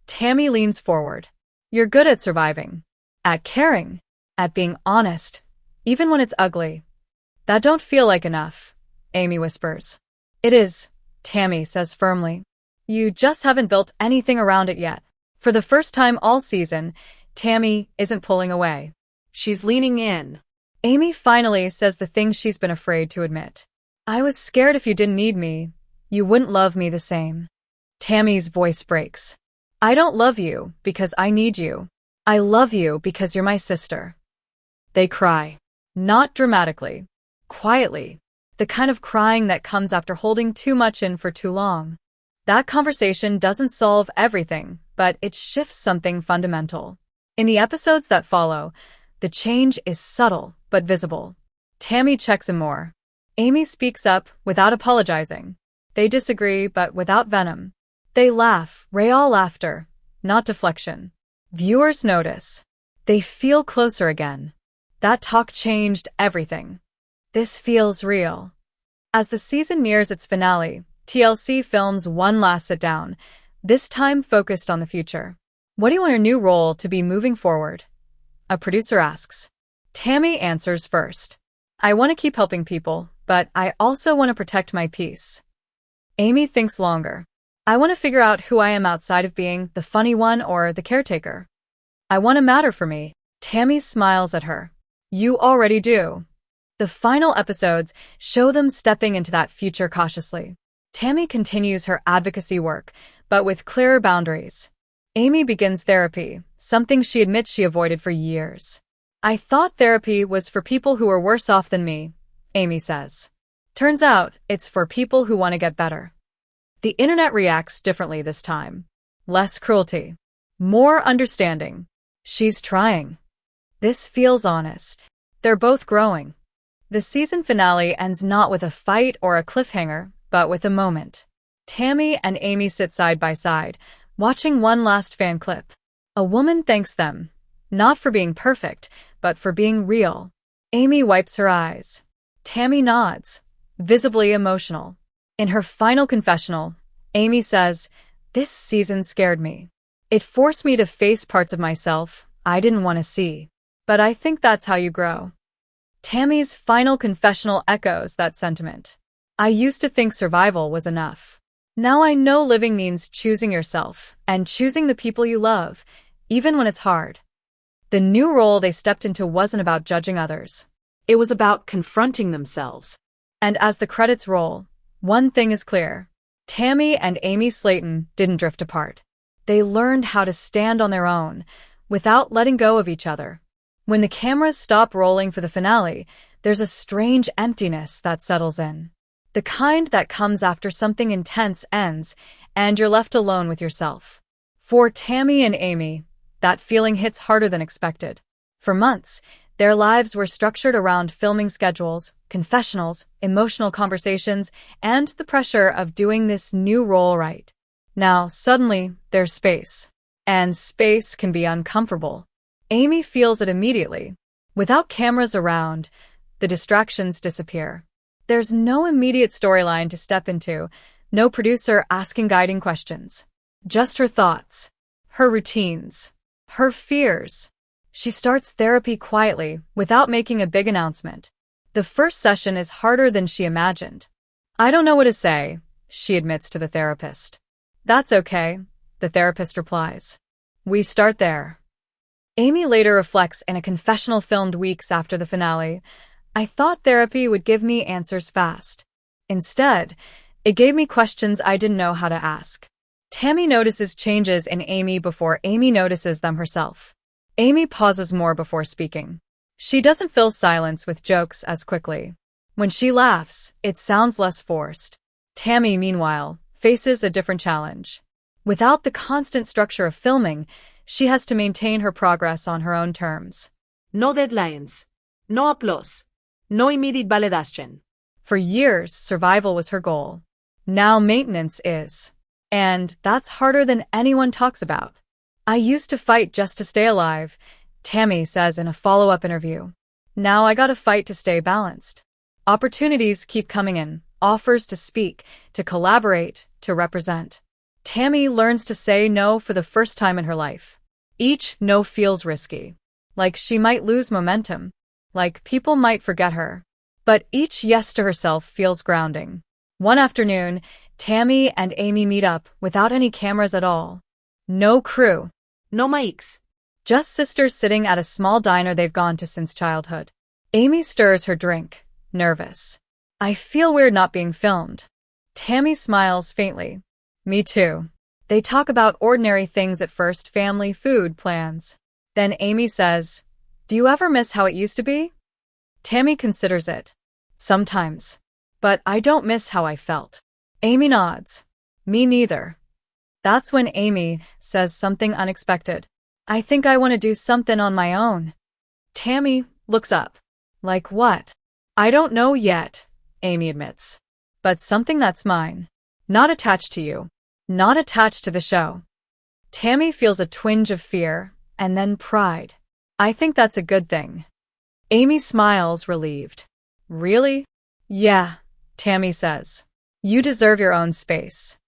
Tammy leans forward. You're good at surviving. At caring. At being honest. Even when it's ugly. That don't feel like enough, Amy whispers. It is, Tammy says firmly. You just haven't built anything around it yet. For the first time all season, Tammy isn't pulling away.
She's leaning in.
Amy finally says the thing she's been afraid to admit. I was scared if you didn't need me, you wouldn't love me the same. Tammy's voice breaks. I don't love you because I need you. I love you because you're my sister. They cry. Not dramatically. Quietly. The kind of crying that comes after holding too much in for too long. That conversation doesn't solve everything, but it shifts something fundamental. In the episodes that follow, the change is subtle but visible. Tammy checks in more. Amy speaks up without apologizing. They disagree but without venom. They laugh, real laughter, not deflection. Viewers notice. They feel closer again. That talk changed everything. This feels real. As the season nears its finale, TLC films one last sit-down, this time focused on the future. What do you want your new role to be moving forward? A producer asks. Tammy answers first. I want to keep helping people, but I also want to protect my peace. Amy thinks longer. I want to figure out who I am outside of being the funny one or the caretaker. I want to matter for me. Tammy smiles at her. You already do. The final episodes show them stepping into that future cautiously. Tammy continues her advocacy work, but with clearer boundaries. Amy begins therapy, something she admits she avoided for years. I thought therapy was for people who were worse off than me, Amy says. Turns out, it's for people who want to get better. The internet reacts differently this time. Less cruelty. More understanding. She's trying. This feels honest. They're both growing. The season finale ends not with a fight or a cliffhanger, but with a moment. Tammy and Amy sit side by side, watching one last fan clip. A woman thanks them, not for being perfect, but for being real. Amy wipes her eyes. Tammy nods, visibly emotional. In her final confessional, Amy says, "This season scared me. It forced me to face parts of myself I didn't want to see. But I think that's how you grow." Tammy's final confessional echoes that sentiment. I used to think survival was enough. Now I know living means choosing yourself and choosing the people you love, even when it's hard. The new role they stepped into wasn't about judging others.
It was about confronting themselves.
And as the credits roll, one thing is clear. Tammy and Amy Slaton didn't drift apart. They learned how to stand on their own, without letting go of each other. When the cameras stop rolling for the finale, there's a strange emptiness that settles in. The kind that comes after something intense ends, and you're left alone with yourself. For Tammy and Amy, that feeling hits harder than expected. For months, their lives were structured around filming schedules, confessionals, emotional conversations, and the pressure of doing this new role right. Now, suddenly, there's space. And space can be uncomfortable. Amy feels it immediately. Without cameras around, the distractions disappear. There's no immediate storyline to step into, no producer asking guiding questions. Just her thoughts, her routines, her fears. She starts therapy quietly, without making a big announcement. The first session is harder than she imagined. I don't know what to say, she admits to the therapist. That's okay, the therapist replies. We start there. Amy later reflects in a confessional filmed weeks after the finale. I thought therapy would give me answers fast. Instead, it gave me questions I didn't know how to ask. Tammy notices changes in Amy before Amy notices them herself. Amy pauses more before speaking. She doesn't fill silence with jokes as quickly. When she laughs, it sounds less forced. Tammy, meanwhile, faces a different challenge. Without the constant structure of filming, she has to maintain her progress on her own terms.
No deadlines. No applause. No immediate validation.
For years, survival was her goal. Now maintenance is. And that's harder than anyone talks about. I used to fight just to stay alive, Tammy says in a follow-up interview. Now I gotta fight to stay balanced. Opportunities keep coming in, offers to speak, to collaborate, to represent. Tammy learns to say no for the first time in her life. Each no feels risky. Like she might lose momentum. Like people might forget her. But each yes to herself feels grounding. One afternoon, Tammy and Amy meet up without any cameras at all. No crew.
No mics.
Just sisters sitting at a small diner they've gone to since childhood. Amy stirs her drink, nervous. I feel weird not being filmed. Tammy smiles faintly. Me too. They talk about ordinary things at first, family, food, plans. Then Amy says, "Do you ever miss how it used to be?" Tammy considers it. Sometimes. But I don't miss how I felt. Amy nods. Me neither. That's when Amy says something unexpected. I think I want to do something on my own. Tammy looks up. Like what? I don't know yet, Amy admits. But something that's mine. Not attached to you. Not attached to the show. Tammy feels a twinge of fear, and then pride. I think that's a good thing. Amy smiles, relieved. Really? Yeah, Tammy says. You deserve your own space.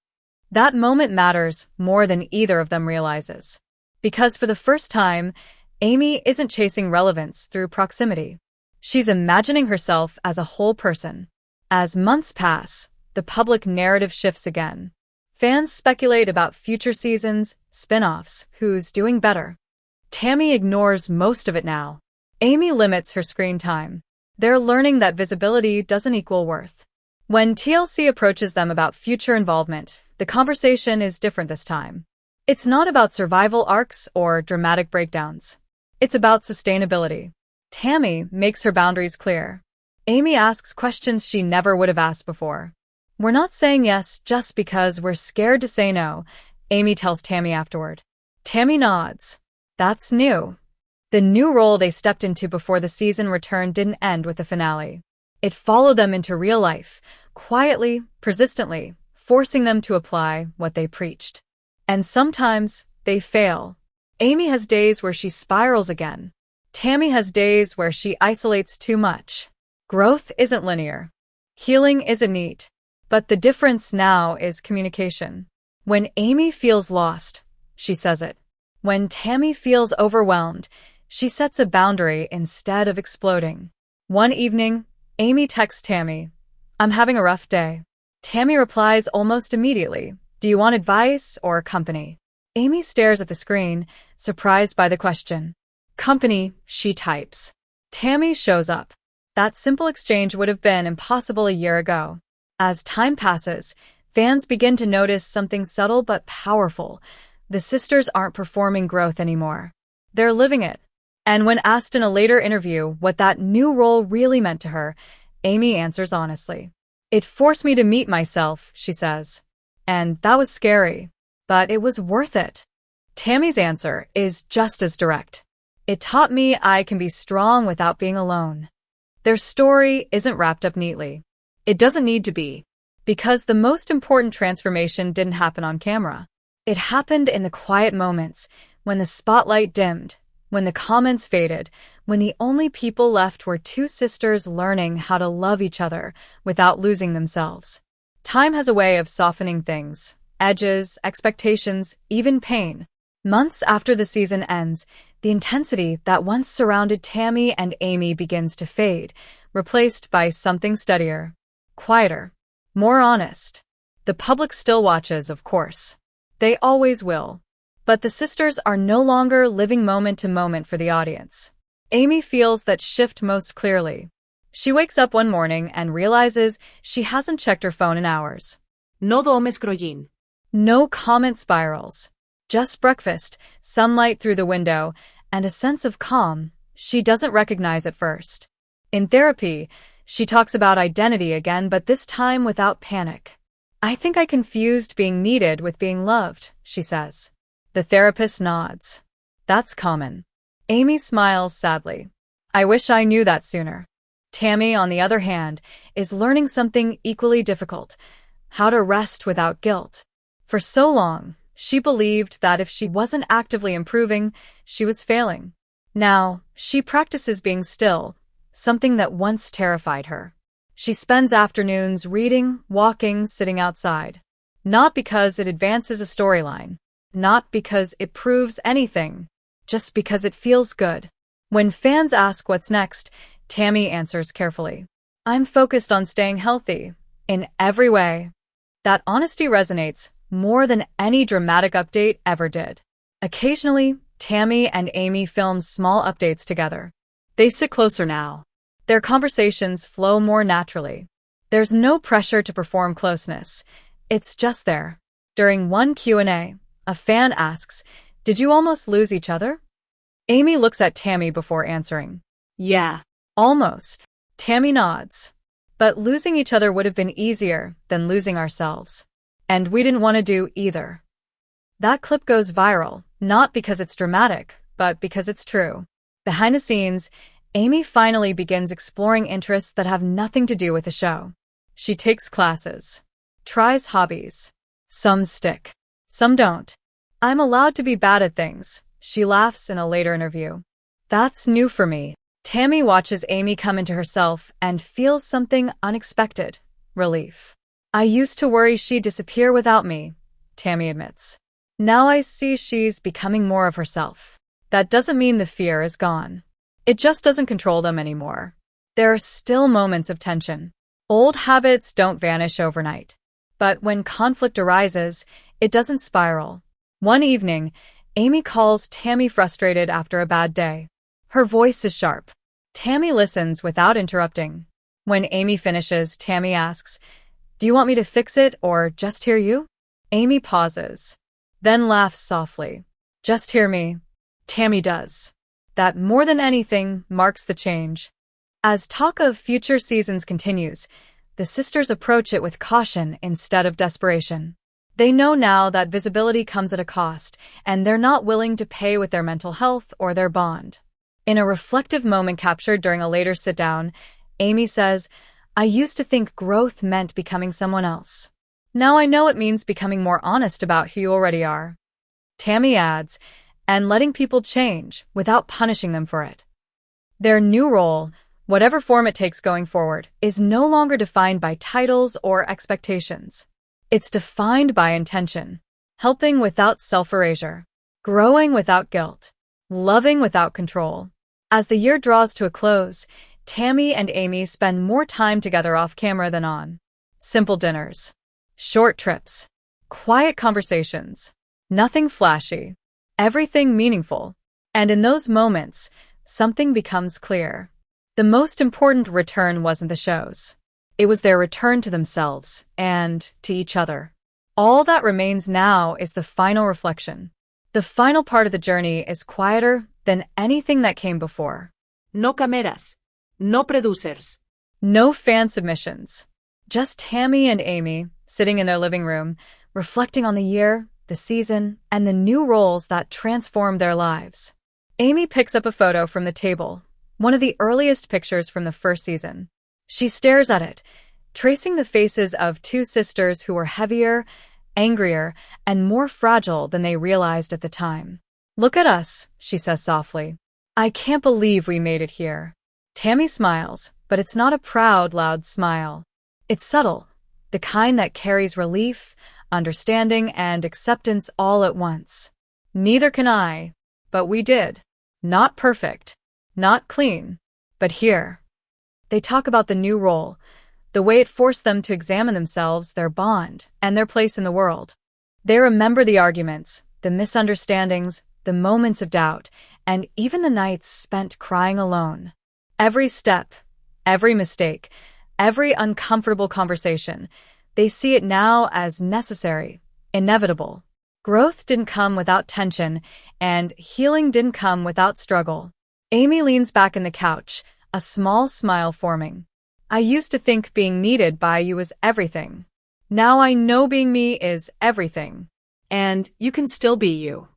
That moment matters more than either of them realizes. Because for the first time, Amy isn't chasing relevance through proximity. She's imagining herself as a whole person. As months pass, the public narrative shifts again. Fans speculate about future seasons, spin-offs, who's doing better. Tammy ignores most of it now. Amy limits her screen time. They're learning that visibility doesn't equal worth. When TLC approaches them about future involvement, the conversation is different this time. It's not about survival arcs or dramatic breakdowns. It's about sustainability. Tammy makes her boundaries clear. Amy asks questions she never would have asked before. We're not saying yes just because we're scared to say no, Amy tells Tammy afterward. Tammy nods. That's new. The new role they stepped into before the season return didn't end with the finale. It followed them into real life, quietly, persistently, forcing them to apply what they preached. And sometimes, they fail. Amy has days where she spirals again. Tammy has days where she isolates too much. Growth isn't linear. Healing isn't neat. But the difference now is communication. When Amy feels lost, she says it. When Tammy feels overwhelmed, she sets a boundary instead of exploding. One evening, Amy texts Tammy, "I'm having a rough day." Tammy replies almost immediately, "Do you want advice or company?" Amy stares at the screen, surprised by the question. "Company," she types. Tammy shows up. That simple exchange would have been impossible a year ago. As time passes, fans begin to notice something subtle but powerful. The sisters aren't performing growth anymore. They're living it. And when asked in a later interview what that new role really meant to her, Amy answers honestly. "It forced me to meet myself," she says. "And that was scary. But it was worth it." Tammy's answer is just as direct. "It taught me I can be strong without being alone." Their story isn't wrapped up neatly. It doesn't need to be. Because the most important transformation didn't happen on camera. It happened in the quiet moments, when the spotlight dimmed, when the comments faded, when the only people left were two sisters learning how to love each other without losing themselves. Time has a way of softening things, edges, expectations, even pain. Months after the season ends, the intensity that once surrounded Tammy and Amy begins to fade, replaced by something steadier, quieter, more honest. The public still watches, of course. They always will. But the sisters are no longer living moment to moment for the audience. Amy feels that shift most clearly. She wakes up one morning and realizes she hasn't checked her phone in hours.
No dome scrollin.
No comment spirals. Just breakfast, sunlight through the window, and a sense of calm she doesn't recognize at first. In therapy, she talks about identity again, but this time without panic. "I think I confused being needed with being loved," she says. The therapist nods. "That's common." Amy smiles sadly. "I wish I knew that sooner." Tammy, on the other hand, is learning something equally difficult: how to rest without guilt. For so long, she believed that if she wasn't actively improving, she was failing. Now, she practices being still, something that once terrified her. She spends afternoons reading, walking, sitting outside. Not because it advances a storyline. Not because it proves anything. Just because it feels good. When fans ask what's next, Tammy answers carefully. "I'm focused on staying healthy. In every way." That honesty resonates more than any dramatic update ever did. Occasionally, Tammy and Amy film small updates together. They sit closer now. Their conversations flow more naturally. There's no pressure to perform closeness. It's just there. During one Q&A, a fan asks, "Did you almost lose each other?" Amy looks at Tammy before answering.
Yeah.
Almost. Tammy nods. But losing each other would have been easier than losing ourselves. And we didn't want to do either. That clip goes viral, not because it's dramatic, but because it's true. Behind the scenes, Amy finally begins exploring interests that have nothing to do with the show. She takes classes, tries hobbies. Some stick, some don't. "I'm allowed to be bad at things," she laughs in a later interview. "That's new for me." Tammy watches Amy come into herself and feels something unexpected: relief. "I used to worry she'd disappear without me," Tammy admits. "Now I see she's becoming more of herself." That doesn't mean the fear is gone. It just doesn't control them anymore. There are still moments of tension. Old habits don't vanish overnight. But when conflict arises, it doesn't spiral. One evening, Amy calls Tammy frustrated after a bad day. Her voice is sharp. Tammy listens without interrupting. When Amy finishes, Tammy asks, "Do you want me to fix it or just hear you?" Amy pauses, then laughs softly. "Just hear me." Tammy does. That, more than anything, marks the change. As talk of future seasons continues, the sisters approach it with caution instead of desperation. They know now that visibility comes at a cost, and they're not willing to pay with their mental health or their bond. In a reflective moment captured during a later sit-down, Amy says, "I used to think growth meant becoming someone else. Now I know it means becoming more honest about who you already are." Tammy adds, "And letting people change without punishing them for it." Their new role, whatever form it takes going forward, is no longer defined by titles or expectations. It's defined by intention, helping without self-erasure, growing without guilt, loving without control. As the year draws to a close, Tammy and Amy spend more time together off-camera than on. Simple dinners, short trips, quiet conversations, nothing flashy, everything meaningful. And in those moments, something becomes clear. The most important return wasn't the shows. It was their return to themselves and to each other. All that remains now is the final reflection. The final part of the journey is quieter than anything that came before.
No cameras. No producers.
No fan submissions. Just Tammy and Amy sitting in their living room, reflecting on the year, the season, and the new roles that transformed their lives. Amy picks up a photo from the table, one of the earliest pictures from the first season. She stares at it, tracing the faces of two sisters who were heavier, angrier, and more fragile than they realized at the time. "Look at us," she says softly. "I can't believe we made it here." Tammy smiles, but it's not a proud, loud smile. It's subtle, the kind that carries relief, understanding, and acceptance all at once. "Neither can I, but we did. Not perfect, not clean, but here." They talk about the new role, the way it forced them to examine themselves, their bond, and their place in the world. They remember the arguments, the misunderstandings, the moments of doubt, and even the nights spent crying alone. Every step, every mistake, every uncomfortable conversation, they see it now as necessary, inevitable. Growth didn't come without tension, and healing didn't come without struggle. Amy leans back in the couch, a small smile forming. "I used to think being needed by you was everything. Now I know being me is everything."
And you can still be you.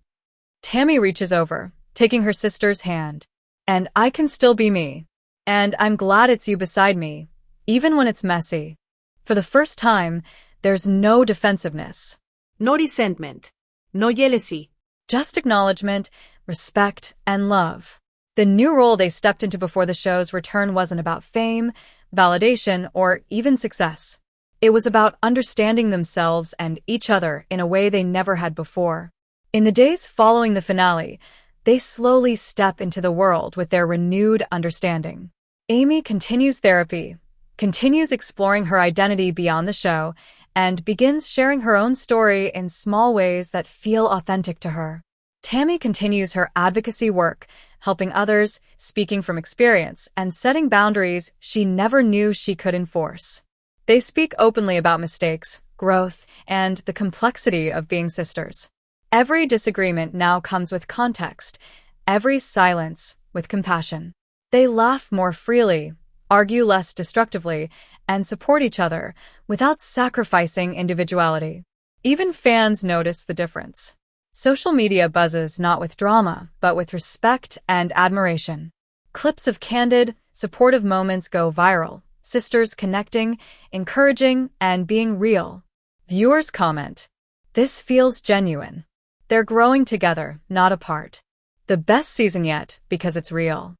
Tammy reaches over, taking her sister's hand. "And I can still be me. And I'm glad it's you beside me, even when it's messy." For the first time, there's no defensiveness.
No resentment. No jealousy.
Just acknowledgement, respect, and love. The new role they stepped into before the show's return wasn't about fame, validation, or even success. It was about understanding themselves and each other in a way they never had before. In the days following the finale, they slowly step into the world with their renewed understanding. Amy continues therapy, continues exploring her identity beyond the show, and begins sharing her own story in small ways that feel authentic to her. Tammy continues her advocacy work, helping others, speaking from experience, and setting boundaries she never knew she could enforce. They speak openly about mistakes, growth, and the complexity of being sisters. Every disagreement now comes with context, every silence with compassion. They laugh more freely, argue less destructively, and support each other without sacrificing individuality. Even fans notice the difference. Social media buzzes not with drama, but with respect and admiration. Clips of candid, supportive moments go viral, sisters connecting, encouraging, and being real. Viewers comment, "This feels genuine." They're growing together, not apart. The best season yet, because it's real.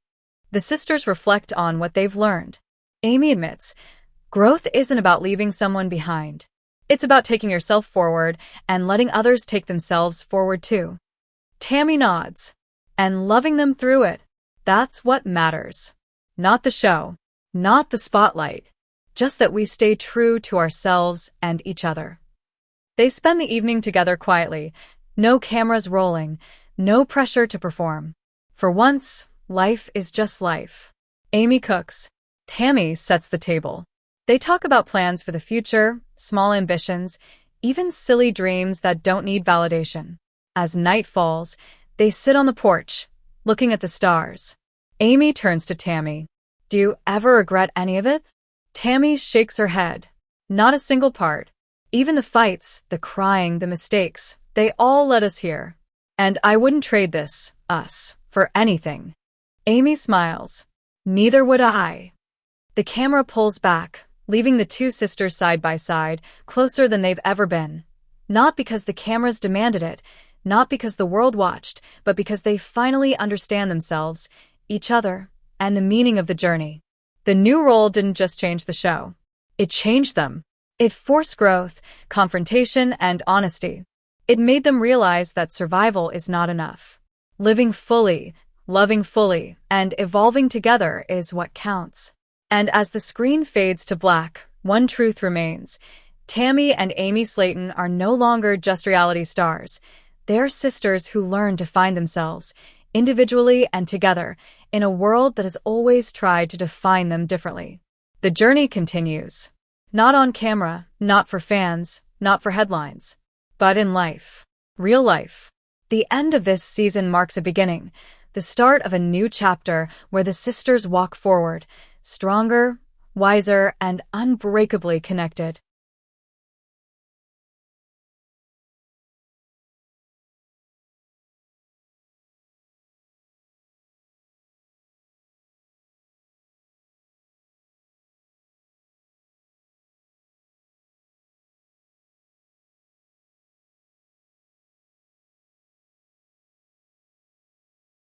The sisters reflect on what they've learned. Amy admits, growth isn't about leaving someone behind. It's about taking yourself forward and letting others take themselves forward too. Tammy nods. And loving them through it. That's what matters. Not the show. Not the spotlight. Just that we stay true to ourselves and each other. They spend the evening together quietly. No cameras rolling. No pressure to perform. For once, life is just life. Amy cooks. Tammy sets the table. They talk about plans for the future, small ambitions, even silly dreams that don't need validation. As night falls, they sit on the porch, looking at the stars. Amy turns to Tammy. "Do you ever regret any of it?" Tammy shakes her head. Not a single part. Even the fights, the crying, the mistakes, they all led us here. And I wouldn't trade this, us, for anything. Amy smiles. Neither would I. The camera pulls back, leaving the two sisters side by side, closer than they've ever been. Not because the cameras demanded it, not because the world watched, but because they finally understand themselves, each other, and the meaning of the journey. The new role didn't just change the show. It changed them. It forced growth, confrontation, and honesty. It made them realize that survival is not enough. Living fully, loving fully, and evolving together is what counts. And as the screen fades to black, one truth remains. Tammy and Amy Slaton are no longer just reality stars. They're sisters who learn to find themselves, individually and together, in a world that has always tried to define them differently. The journey continues. Not on camera, not for fans, not for headlines, but in life. Real life. The end of this season marks a beginning, the start of a new chapter where the sisters walk forward, stronger, wiser, and unbreakably connected.